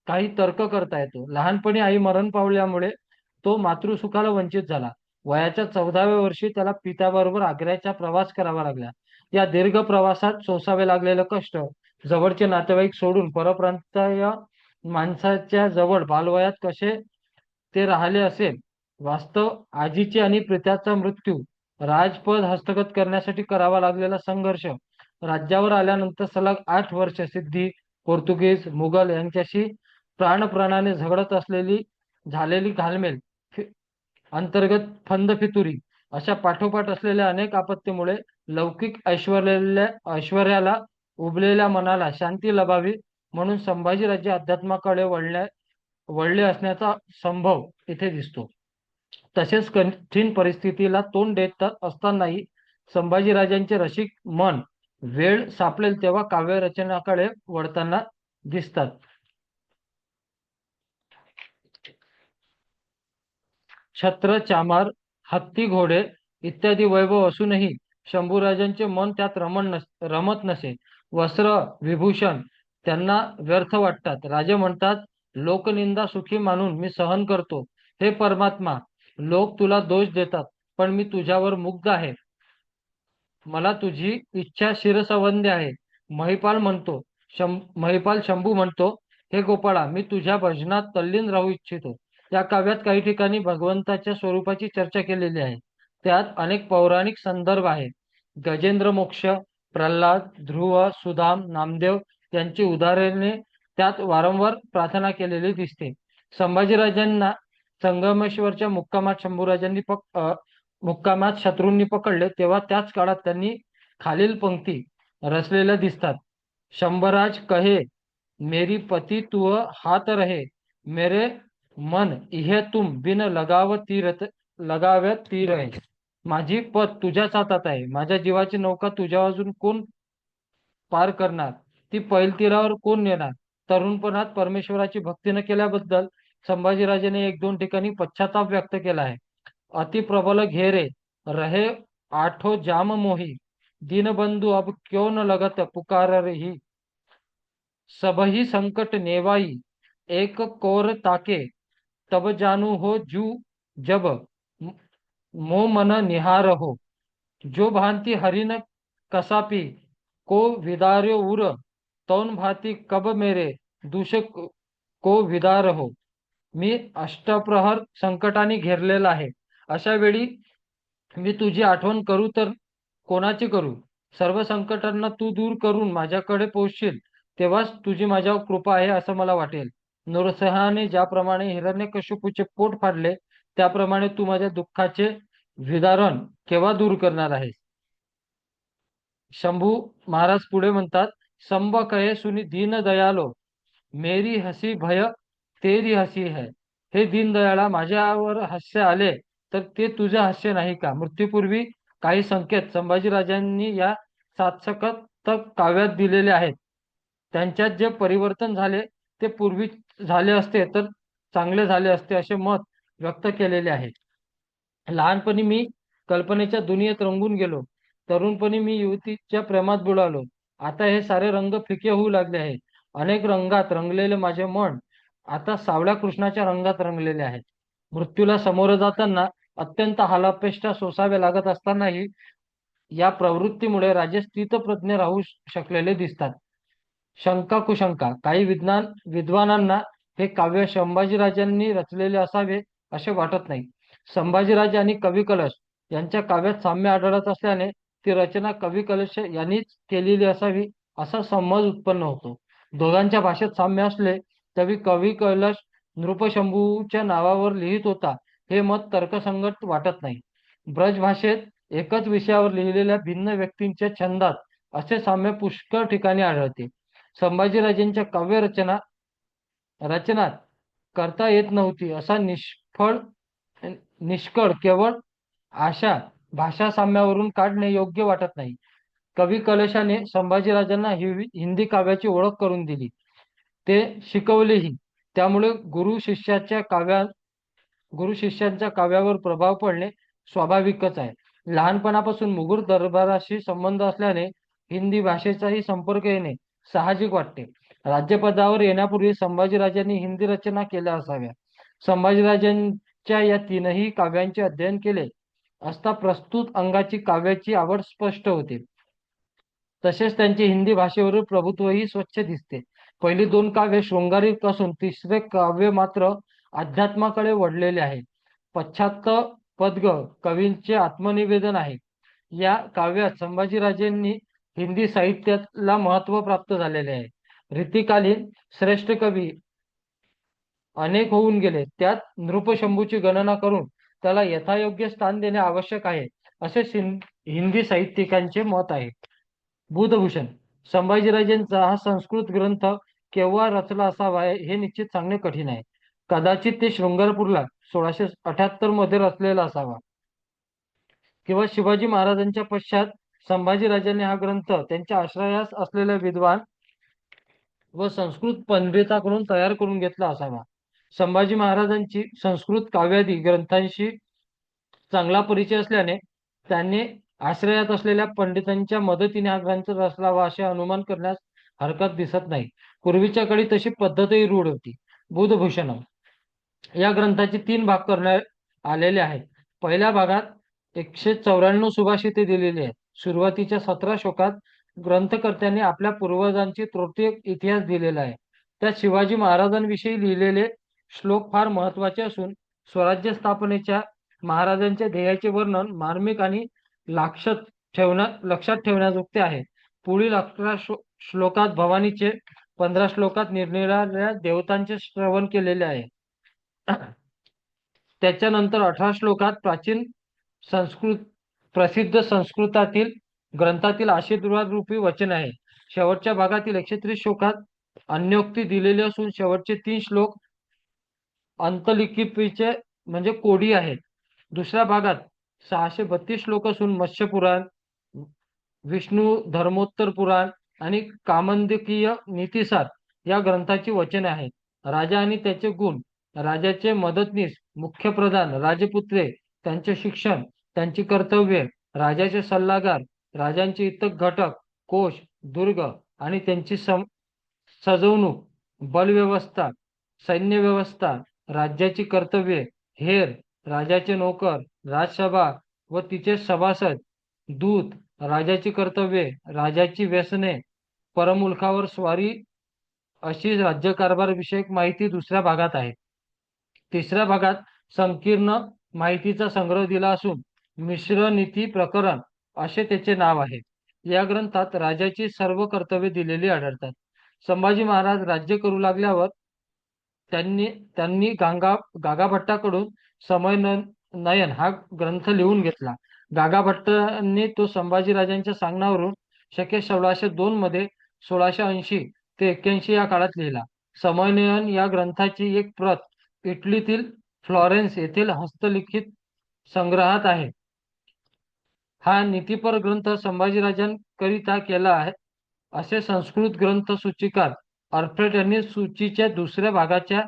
काही तर्क करता येतो. लहानपणी आई मरण पावल्यामुळे तो मातृसुखाला वंचित झाला. वयाच्या 14व्या वर्षी त्याला पित्याबरोबर आग्र्याचा प्रवास करावा लागला. या दीर्घ प्रवासात सोसावे लागलेले कष्ट, जवळचे नातेवाईक सोडून परप्रांतीय माणसाच्या जवळ बालवयात कसे ते राहिले असेल, वास्तव आजीची आणि पित्याचा मृत्यू, राजपद हस्तगत करण्यासाठी करावा लागलेला संघर्ष राज्यावर आल्यानंतर सलग 8 वर्ष सिद्धी, पोर्तुगीज, मुघल यांच्याशी प्राणप्रणाने झगडत असलेली झालेली घालमेल, अंतर्गत फंदफितुरी अशा पाठोपाठ असलेल्या अनेक आपत्तीमुळे लौकिक ऐश्वर्याला उबलेल्या मनाला शांती लाभावी म्हणून संभाजीराजे अध्यात्माकडे वळले असण्याचा संभव इथे दिसतो. तसेच कठीण परिस्थितीला तोंड देत असतानाही संभाजीराजांचे रसिक मन वेळ सापडेल तेव्हा काव्य रचनाकडे वळताना दिसतात. छत्र, चामार, हत्ती, घोडे इत्यादी वैभव असूनही शंभूराजांचे मन त्यात रमत नसे. वस्त्र, विभूषण त्यांना व्यर्थ वाटतात. राजे म्हणतात, लोकनिंदा सुखी मानून मी सहन करतो. हे परमात्मा, लोक तुला दोष देतात, पण मी तुझ्यावर मुग्ध आहे. मला तुझी इच्छा शिरसवंदी आहे. महिपाल शंभू म्हणतो, हे गोपाळा, मी तुझ्या भजनात तल्लीन राहू इच्छितो. या काव्यात काही ठिकाणी भगवंताच्या स्वरूपाची चर्चा केलेली आहे. त्यात अनेक पौराणिक संदर्भ आहेत. गजेंद्र मोक्ष, प्रल्हाद, ध्रुव, सुदाम, नामदेव यांची उदाहरणे त्यात वारंवार प्रार्थना केलेली दिसते. संभाजीराजांना संगमेश्वरच्या मुक्कामात शत्रूंनी पकडले तेव्हा त्याच काळात त्यांनी खालील पंक्ती रचलेल्या दिसतात. शंभराज कहे मेरी पति तुअ हात रहे, मेरे मन इहे तुम बिन लगाव्या तीर आहे. माझी पत तुझ्याच हातात आहे. माझ्या जीवाची नौका तुझ्या वाजून कोण पार करणार? ती पैलतीरावर कोण नेणार? तरुणपणात परमेश्वराची भक्ती न केल्याबद्दल संभाजीराजाने 1-2 ठिकाणी पश्चाताप व्यक्त केला आहे. अति प्रबल घेरे रहे आठो जाम मोही, दीनबंधु अब क्यों न लगत पुकार रही, सबही संकट नेवाई एक कोर ताके, तब जानू हो जू जब मो मन निहार हो, जो भांति हरिन कसापी को विदार्यो उर, तौन भांति कब मेरे दूष को विदार हो. मी अष्टप्रहर संकटाने घेरलेला आहे. अशा वेळी मी तुझी आठवण करू तर कोणाची करू? सर्व संकटांना तू दूर करून माझ्याकडे पोहोचशील तेव्हाच तुझी माझ्यावर कृपा आहे असं मला वाटेल. नृसिंहाने ज्याप्रमाणे हिरण्यकशिपूचे पोट फाडले त्याप्रमाणे तू माझ्या दुःखाचे विदारण केव्हा दूर करणार आहेस? शंभू महाराज पुढे म्हणतात, संभ कहे सुनी दीन दयालो, मेरी हसी भय तेरी हसी है. हे दीनदयाळा, माझ्यावर हास्य आले तर ते तुझे हास्य नाही का? मृत्यूपूर्वी काही संकेत संभाजीराजांनी या सातसकत काव्यात दिलेले आहेत. त्यांच्यात जे परिवर्तन झाले ते पूर्वी झाले असते तर चांगले झाले असते असे मत व्यक्त केलेले आहे. लहानपणी मी कल्पनेच्या दुनियेत रंगून गेलो. तरुणपणी मी युवतीच्या प्रेमात बुडालो. आता हे सारे रंग फिके होऊ लागले आहे. अनेक रंगात रंगलेले माझे मन आता सावळ्या कृष्णाच्या रंगात रंगलेले आहे. मृत्यूला समोर जाताना अत्यंत हालापेष्टा सोसावे लागत असतानाही या प्रवृत्तीमुळे राजे स्थितप्रज्ञ राहू शकलेले दिसतात. शंका कुशंका काही विद्वानांना हे काव्य संभाजीराजांनी रचलेले असावे असे वाटत नाही. संभाजीराजे आणि कवी कलश यांच्या काव्यात साम्य आढळत असल्याने ती रचना कवी कलश यांनीच केलेली असावी असा समज उत्पन्न होतो. दोघांच्या भाषेत साम्य असले तरी कवी कलश नृपशंभूच्या नावावर लिहित होता हे मत तर्कसंगत वाटत नाही. ब्रज भाषेत एकच विषयावर लिहिलेल्या भिन्न व्यक्तींच्या छंदात असे साम्य पुष्कळ ठिकाणी आढळते. संभाजीराजांच्या काव्य रचनात करता येत नव्हती असा निष्कळ केवळ अशा भाषा साम्यावरून काढणे योग्य वाटत नाही. कवी कलशाने संभाजीराजांना हिंदी काव्याची ओळख करून दिली, ते शिकवलेही. त्यामुळे गुरु शिष्यांच्या काव्यावर प्रभाव पडणे स्वाभाविकच आहे. लहानपणापासून मुघल दरबाराशी संबंध असल्याने हिंदी भाषेचाही संपर्क येणे साहजिक वाटते. राज्यपदावर येण्यापूर्वी संभाजीराजांनी हिंदी रचना केल्या असाव्या. संभाजीराजांच्या या 3ही काव्यांचे अध्ययन केले असता प्रस्तुत अंगाची काव्याची आवड स्पष्ट होते. तसेच त्यांचे हिंदी भाषेवरील प्रभुत्वही स्वच्छ दिसते. पहिली 2 काव्ये शृंगारिक असून तिसरे काव्य मात्र अध्यात्माकडे वळलेले आहे. पश्चात पद्य कवींचे आत्मनिवेदन आहे. या काव्यात संभाजीराजांनी हिंदी साहित्याला महत्त्व प्राप्त झालेले आहे. रीतिकालीन श्रेष्ठ कवी अनेक होऊन गेले, त्यात नृपशंभूची गणना करून त्याला यथायोग्य स्थान देणे आवश्यक आहे, असे हिंदी साहित्यिकांचे मत आहे. बुधभूषण संभाजीराजेंचा हा संस्कृत ग्रंथ केव्हा रचला असावा हे निश्चित सांगणे कठीण आहे. कदाचित ते शृंगारपूरला 1678 मध्ये रचलेला असावा, किंवा शिवाजी महाराजांच्या पश्चात संभाजीराजांनी हा ग्रंथ त्यांच्या आश्रयास असलेल्या विद्वान व संस्कृत पंडिताकडून तयार करून घेतला असावा. संभाजी महाराजांची संस्कृत काव्यादी ग्रंथांशी चांगला परिचय असल्याने त्यांनी आश्रयात असलेल्या पंडितांच्या मदतीने हा ग्रंथ रचलावा असे अनुमान करण्यास हरकत दिसत नाही. पूर्वीच्या काळी तशी पद्धतही रूढ होती. बुधभूषण या ग्रंथाचे 3 भाग करण्यात आलेले आहेत. पहिल्या भागात 194 सुभाषिते दिलेली आहेत. सुरुवातीच्या 17 श्लोकात ग्रंथकर्त्यांनी आपल्या पूर्वजांची तृतीय इतिहास दिलेला आहे. त्यात शिवाजी महाराजांविषयी लिहिलेले श्लोक फार महत्वाचे असून स्वराज्य स्थापनेच्या महाराजांच्या ध्येयाचे वर्णन मार्मिक आणि लक्षात ठेवण्याजोगते आहे. पुढील 11 श्लोकात भवानीचे, 15 श्लोकात निरनिराळ्या देवतांचे श्रवण केलेले आहे. त्याच्यानंतर 18 श्लोकात प्रसिद्ध संस्कृतातील ग्रंथातील आशीर्वाद रूपी वचन आहे. शेवटच्या भागातील 130 श्लोकात अन्योक्ती दिलेली असून शेवटचे 3 श्लोक अंतलिखितीचे म्हणजे कोडी आहेत. दुसऱ्या भागात 632 श्लोक असून मत्स्य पुराण, विष्णू धर्मोत्तर पुराण आणि कामंदकीय नीतिसार या ग्रंथाची वचने आहेत. राजा आणि त्याचे गुण, राजाचे मदतनीस, मुख्य प्रधान, राजपुत्रे, त्यांचे शिक्षण, त्यांची कर्तव्ये, राजाचे सल्लागार, राजांचे इतर घटक, कोश, दुर्ग आणि त्यांची सजवणूक, बलव्यवस्था, सैन्य व्यवस्था, राज्याची कर्तव्ये, हेर, राजाचे नोकर, राजसभा व तिचे सभासद, दूत, राजाची कर्तव्ये, राजाची व्यसने, परमुलकावर स्वारी अशी राज्यकारभार विषयक माहिती दुसऱ्या भागात आहे. तिसऱ्या भागात संकीर्ण माहितीचा संग्रह दिला असून मिश्र नीती प्रकरण असे त्याचे नाव आहे. या ग्रंथात राजाची सर्व कर्तव्ये दिलेली आढळतात. संभाजी महाराज राज्य करू लागल्यावर त्यांनी गागाभट्टाकडून समय नयन हा ग्रंथ लिहून घेतला. गागाभट्टांनी तो संभाजीराजांच्या सांगण्यावरून शके 1602 मध्ये 1680 ते 81 या काळात लिहिला. समयनयन या ग्रंथाची एक प्रत इटलीतील फ्लॉरेन्स येथील हस्तलिखित संग्रहात आहे. हा नीतिपर ग्रंथ संभाजीराजांकरिता केला आहे असे संस्कृत ग्रंथ सूचिकार अल्फ्रेड यांनी सूचीच्या दुसऱ्या भागाच्या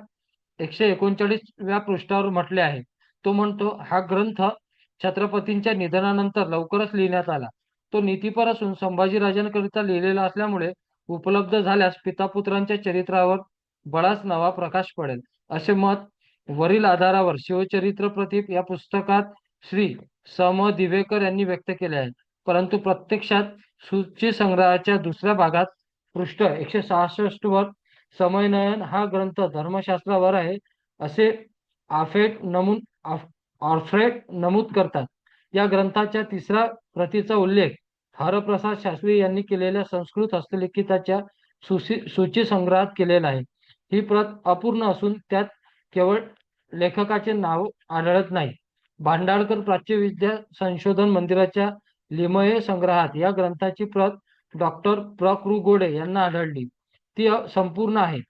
139व्या पृष्ठावर म्हटले आहे. तो म्हणतो, हा ग्रंथ छत्रपतींच्या निधनानंतर लवकरच लिहिण्यात आला. तो नीतिपर असून संभाजीराजांकरिता लिहिलेला असल्यामुळे उपलब्ध झाल्यास पितापुत्रांच्या चरित्रावर बराच नवा प्रकाश पडेल, असे मत वरील आधारावर शिवचरित्र प्रदीप या पुस्तकात श्री सम दिवेकर यांनी व्यक्त केले आहे. परंतु प्रत्यक्षात सूची संग्रहाच्या दुसऱ्या भागात पृष्ठ 166 वर समयनयन हा ग्रंथ धर्मशास्त्रावर आहे असे ऑल्फ्रेड नमूद करतात. या ग्रंथाच्या तिसऱ्या प्रतीचा उल्लेख हरप्रसाद शास्त्री यांनी केलेल्या संस्कृत हस्तलिखिताच्या सूची संग्रहात केलेला आहे. ही प्रत अपूर्ण असून त्यात केवळ लेखकाचे नाव आढळत नाही. भांडारकर प्राच्यविद्या संशोधन मंदिराच्या लिमये संग्रहात या ग्रंथाची प्रत डॉक्टर प्र. कृ. गोडे यांना आढळली. ती संपूर्ण आहे.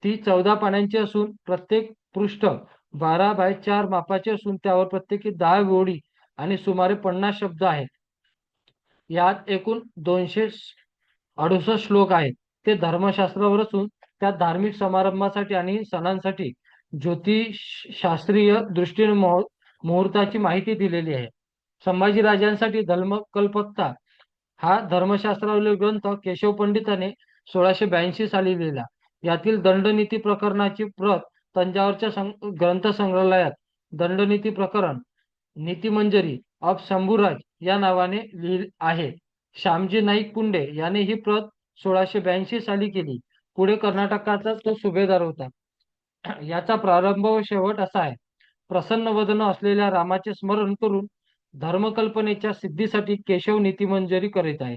ती 14 पानांची असून प्रत्येक पृष्ठ 12x4 मापाचे असून त्यावर प्रत्येकी 10 ओळी आणि सुमारे 50 शब्द आहेत. यात एकूण 268 श्लोक आहेत. ते धर्मशास्त्रावर असून त्यात धार्मिक समारंभासाठी आणि सणांसाठी ज्योतिषशास्त्रीय दृष्टीने मुहूर्ताची माहिती दिलेली आहे. संभाजीराजांसाठी धर्मकल्पकता हा धर्मशास्त्रावरील ग्रंथ केशव पंडिताने 1682 साली लिहिला. यातील दंडनीती प्रकरणाची प्रत तंजावरच्या ग्रंथसंग्रहालयात दंडनीती प्रकरण नीतिमंजरी ऑफ शंभूराज या नावाने आहे. श्यामजी नाईक पुंडे याने ही प्रत 1682 साली केली. पुढे कर्नाटकाचा तो सुभेदार होता. याचा प्रारंभ व शेवट असा आहे. प्रसन्न वदन असलेल्या रामाचे स्मरण करून धर्मकल्पनेच्या सिद्धीसाठी केशव नीतिमंजरी करीत आहे.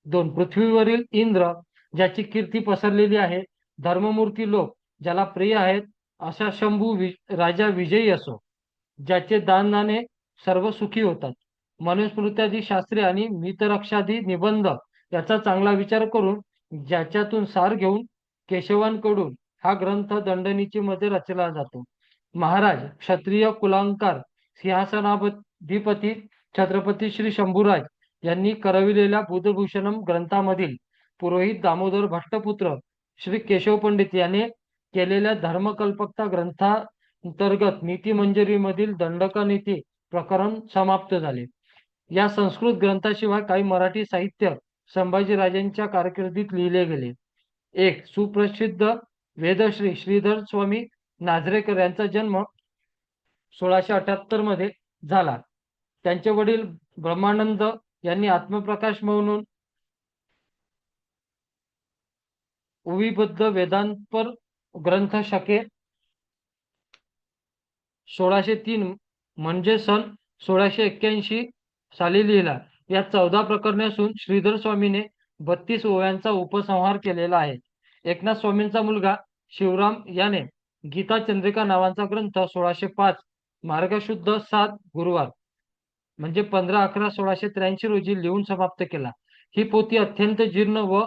2 पृथ्वीवरील इंद्र ज्याची कीर्ती पसरलेली आहे, धर्ममूर्ती लोक ज्याला प्रिय आहेत, असा राजा विजयी असो, ज्याचे दानाने सर्व सुखी होतात. मनुस्मृत्यादी शास्त्रे आणि मितरक्षादी निबंध याचा चांगला विचार करून ज्याच्यातून सार घेऊन केशवांकडून हा ग्रंथ दंडनीची मध्ये रचला जातो. महाराज क्षत्रिय कुलांकार सिंहासनाधिपती छत्रपती श्री शंभूराज यांनी करविलेल्या बुधभूषणम ग्रंथामधील पुरोहित दामोदर भट्टपुत्र श्री केशव पंडित याने केलेल्या धर्मकल्पकता ग्रंथांतर्गत नीतिमंजरीमधील दंडकनीती प्रकरण समाप्त झाले. या संस्कृत ग्रंथाशिवाय काही मराठी साहित्य संभाजीराजांच्या कारकिर्दीत लिहिले गेले. एक सुप्रसिद्ध वेदश्री श्रीधर स्वामी नाझरेकर यांचा जन्म 1678 मध्ये झाला. त्यांचे वडील ब्रह्मानंद यांनी आत्मप्रकाश म्हणून विविध वेदांतर ग्रंथ शके 1603 म्हणजे सन 1681 साली लिहिला. या 14 प्रकरणे असून श्रीधर स्वामीने 32 ओव्यांचा उपसंहार केलेला आहे. एकनाथ स्वामींचा मुलगा शिवराम याने गीता चंद्रिका नावाचा ग्रंथ 1605 मार्गशुद्ध 7 गुरुवार म्हणजे 15/11/1683 रोजी लिहून समाप्त केला. ही पोथी अत्यंत जीर्ण व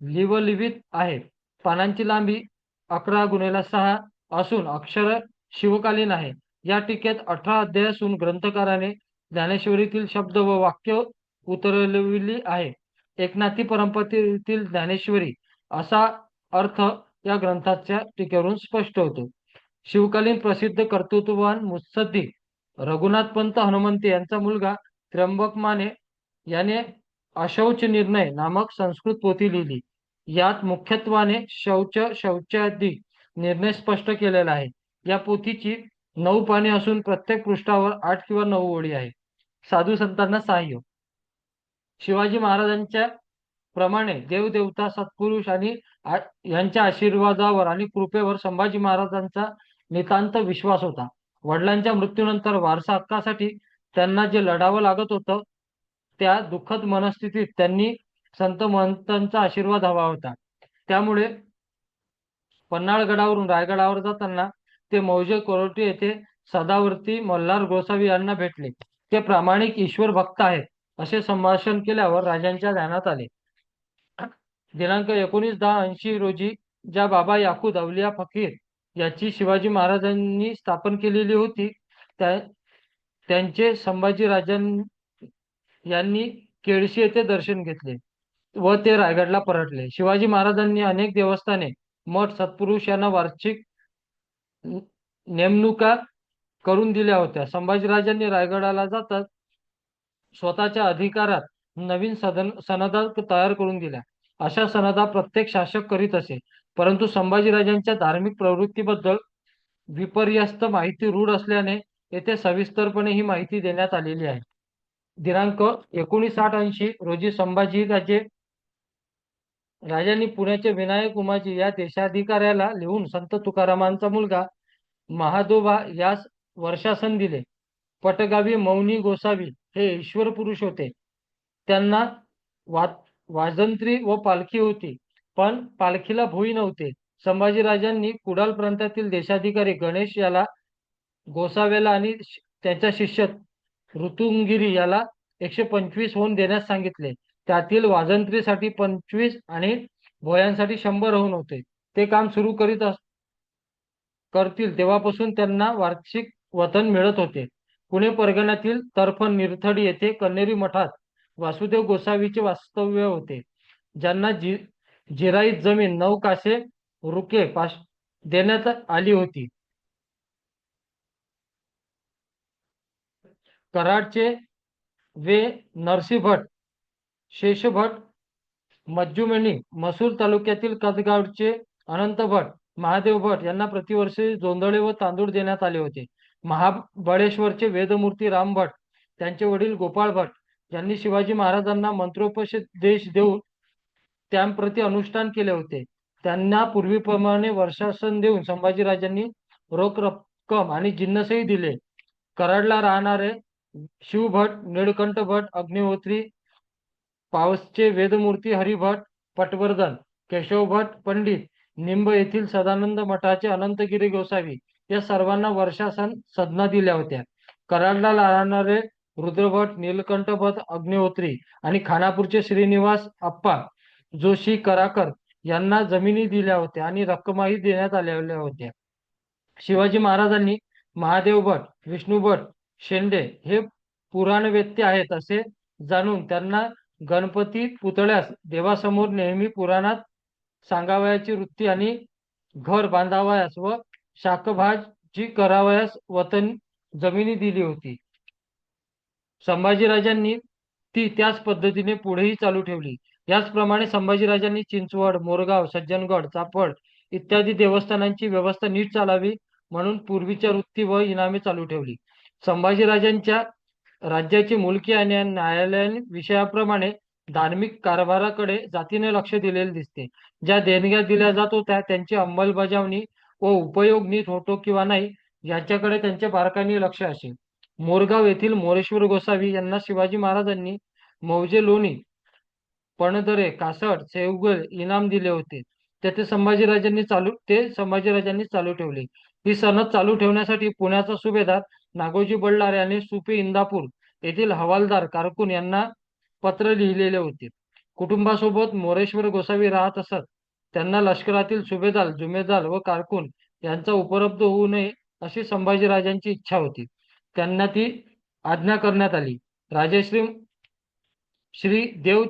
लिवलिवित आहे. पानांची लांबी 11x6 असून अक्षर शिवकालीन आहे. या टीकेत 18 अध्याय असून ग्रंथकाराने ज्ञानेश्वरीतील शब्द व वाक्य उतरविली आहे. एकनाथी परंपरेतील ज्ञानेश्वरी असा अर्थ या ग्रंथाच्या टीकेवरून स्पष्ट होतो. शिवकालीन प्रसिद्ध कर्तृत्ववान मुत्सद्दी रघुनाथ पंत हनुमंते यांचा मुलगा त्र्यंबक माने याने अशौच निर्णय नामक संस्कृत पोथी लिहिली. यात मुख्यत्वाने शौचादी निर्णय स्पष्ट केलेला आहे. या पोथीची 9 पाने असून प्रत्येक पृष्ठावर 8 किंवा 9 ओळी आहे. साधू संतांना सहाय्य. शिवाजी महाराजांच्या प्रमाणे देवदेवता सत्पुरुष आणि यांच्या आशीर्वादावर आणि कृपेवर संभाजी महाराजांचा नितांत विश्वास होता. वडिलांच्या मृत्यूनंतर वारसा हक्कासाठी त्यांना जे लढावं लागत होतं, त्या दुःखद मनस्थितीत त्यांनी संत महंतांचा आशीर्वाद हवा होता. त्यामुळे पन्हाळगडावरून रायगडावर जाताना ते मौजे कोरोटी येथे सदावर्ती मल्हार गोसावी यांना भेटले. ते प्रामाणिक ईश्वर भक्त आहेत असे संभाषण केल्यावर राजांच्या ध्यानात आले. दिनांक 19/10/80 रोजी ज्या बाबा याकूत अवलिया फकीर याची शिवाजी महाराजांनी स्थापन केलेली होती, त्यांचे यांनी केळशी येथे दर्शन घेतले व ते रायगडला परतले. शिवाजी महाराजांनी अनेक देवस्थाने, मठ, सत्पुरुष यांना वार्षिक नेमणुका करून दिल्या होत्या. संभाजीराजांनी रायगडाला जातात स्वतःच्या अधिकारात नवीन सनदा तयार करून दिल्या. अशा सनदा प्रत्येक शासक करीत असे, परंतु संभाजीराजांच्या धार्मिक प्रवृत्तीबद्दल विपर्यस्त माहिती रूढ असल्याने येथे सविस्तरपणे ही माहिती देण्यात आलेली आहे. दिनांक 19/8/80 रोजी राजांनी पुण्याचे विनायक उमाजी या देशाधिकाऱ्याला लिहून संत तुकारामांचा मुलगा महादोबा यास वर्षासन दिले. पटगावी मौनी गोसावी हे ईश्वर पुरुष होते. त्यांना वाजंत्री व पालखी होती, पण पालखीला भुई नव्हते. संभाजीराजांनी कुडाल प्रांतातील देशाधिकारी गणेश याला गोसाव्याला आणि त्याच्या शिष्य ऋतुंगिरी याला 125 होऊन देण्यास सांगितले. त्यातील वाजंत्रीसाठी 25 आणि भोयांसाठी 100 होऊन होते. ते काम सुरू करतील तेव्हापासून त्यांना वार्षिक वतन मिळत होते. पुणे परगण्यातील तर्फ निरथडी येथे कन्हेरी मठात वासुदेव गोसावीचे वास्तव्य होते, ज्यांना जिराईत जमीन 9 कासे रुके देण्यात आली होती. कराडचे वे नरसिंहभट, शेषभट, मज्जुमणी, मसूर तालुक्यातील कदगावचे अनंत भट, महादेव भट यांना प्रतिवर्षी जोंधळे व तांदूळ देण्यात आले होते. महाबळेश्वरचे वेदमूर्ती राम भट, त्यांचे वडील गोपाळ भट यांनी शिवाजी महाराजांना मंत्रोपदेश देऊन त्यांप्रती अनुष्ठान केले होते. त्यांना पूर्वीप्रमाणे वर्षासन देऊन संभाजीराजांनी रोख रक्कम आणि जिन्नसही दिले. कराडला राहणारे शिवभट, निळकंठ भट, अग्निहोत्री पावसचे वेदमूर्ती हरिभट पटवर्धन, केशव भट पंडित, निंब येथील सदानंद मठाचे अनंतगिरी गोसावी या सर्वांना वर्षासन सदना दिल्या होत्या. कराडला राहणारे रुद्रभट, नीलकंठ भट अग्निहोत्री आणि खानापूरचे श्रीनिवास अप्पा जोशी कराकर यांना जमिनी दिल्या होत्या आणि रक्कमाही देण्यात आलेल्या होत्या. शिवाजी महाराजांनी महादेव भट, विष्णू भट शेंडे हे पुराणवेत्ते आहेत असे जाणून त्यांना गणपती पुतळ्यास देवासमोर नेहमी पुराणात सांगावयाची वृत्ती आणि घर बांधावयास व शाकभाजी करावयास वतन जमिनी दिली होती. संभाजीराजांनी ती त्याच पद्धतीने पुढेही चालू ठेवली. याचप्रमाणे संभाजीराजांनी चिंचवड, मोरगाव, सज्जनगड, चाफळ इत्यादी देवस्थानांची व्यवस्था नीट चालावी म्हणून पूर्वीच्या वृत्ती व इनामे चालू ठेवली. संभाजीराजांच्या राज्याची मुलकी आणि न्यायालयीन विषयाप्रमाणे धार्मिक कारभाराकडे जातीने लक्ष दिलेले दिसते. ज्या देणग्या दिल्या जात होत्या त्यांची अंमलबजावणी व उपयोग नीट होतो किंवा नाही याच्याकडे त्यांचे बारकाईने लक्ष असे. मोरगाव येथील मोरेश्वर गोसावी यांना शिवाजी महाराजांनी मौजे लोणी, पणदरे, कासट, सेवगल इनाम दिले होते. ते संभाजीराजांनी चालू ठेवले. ही सनद चालू ठेवण्यासाठी पुण्याचा सुभेदार नागोजी बल्लाळ यांनी सुपे इंदापूर येथील हवालदार कारकून यांना पत्र लिहिलेले होते. कुटुंबासोबत मोरेश्वर गोसावी राहत असत. त्यांना लष्करातील सुभेदार, जुमेदार व कारकून यांचा उपलब्ध होऊ नये अशी संभाजीराजांची इच्छा होती. त्यांना ती आज्ञा करण्यात आली. राजश्री श्री देव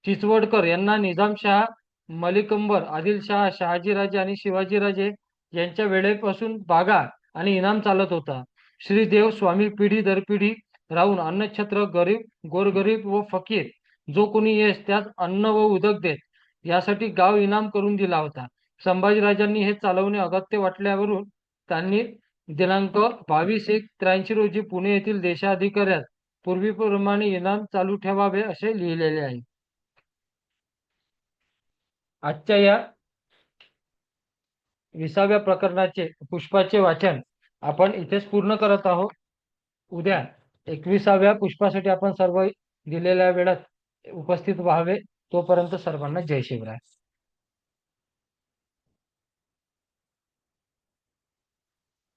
चिचवडकर यांना निजामशाह, मलिकंबर, आदिलशाह, शहाजीराजे आणि शिवाजीराजे यांच्या वेळेपासून बागा आणि इनाम चालत होता. श्री देव स्वामी पिढी दर पिढी राहून अन्नछत्र, गरीब, गोरगरीब व फकीर जो कोणी येस त्यात अन्न व उदक देत यासाठी गाव इनाम करून दिला होता. संभाजीराजांनी हे चालवणे अगत्य वाटल्यावरून त्यांनी दिनांक 22/1/83 रोजी पुणे येथील देशाधिकाऱ्यात पूर्वीप्रमाणे इनाम चालू ठेवावे असे लिहिलेले आहे. आजच्या या 20व्या प्रकरणाचे पुष्पाचे वाचन आपण इथेच पूर्ण करत आहोत. उद्या 21व्या पुष्पासाठी आपण सर्व दिलेल्या वेळात उपस्थित व्हावे. तोपर्यंत सर्वांना जय शिवराय.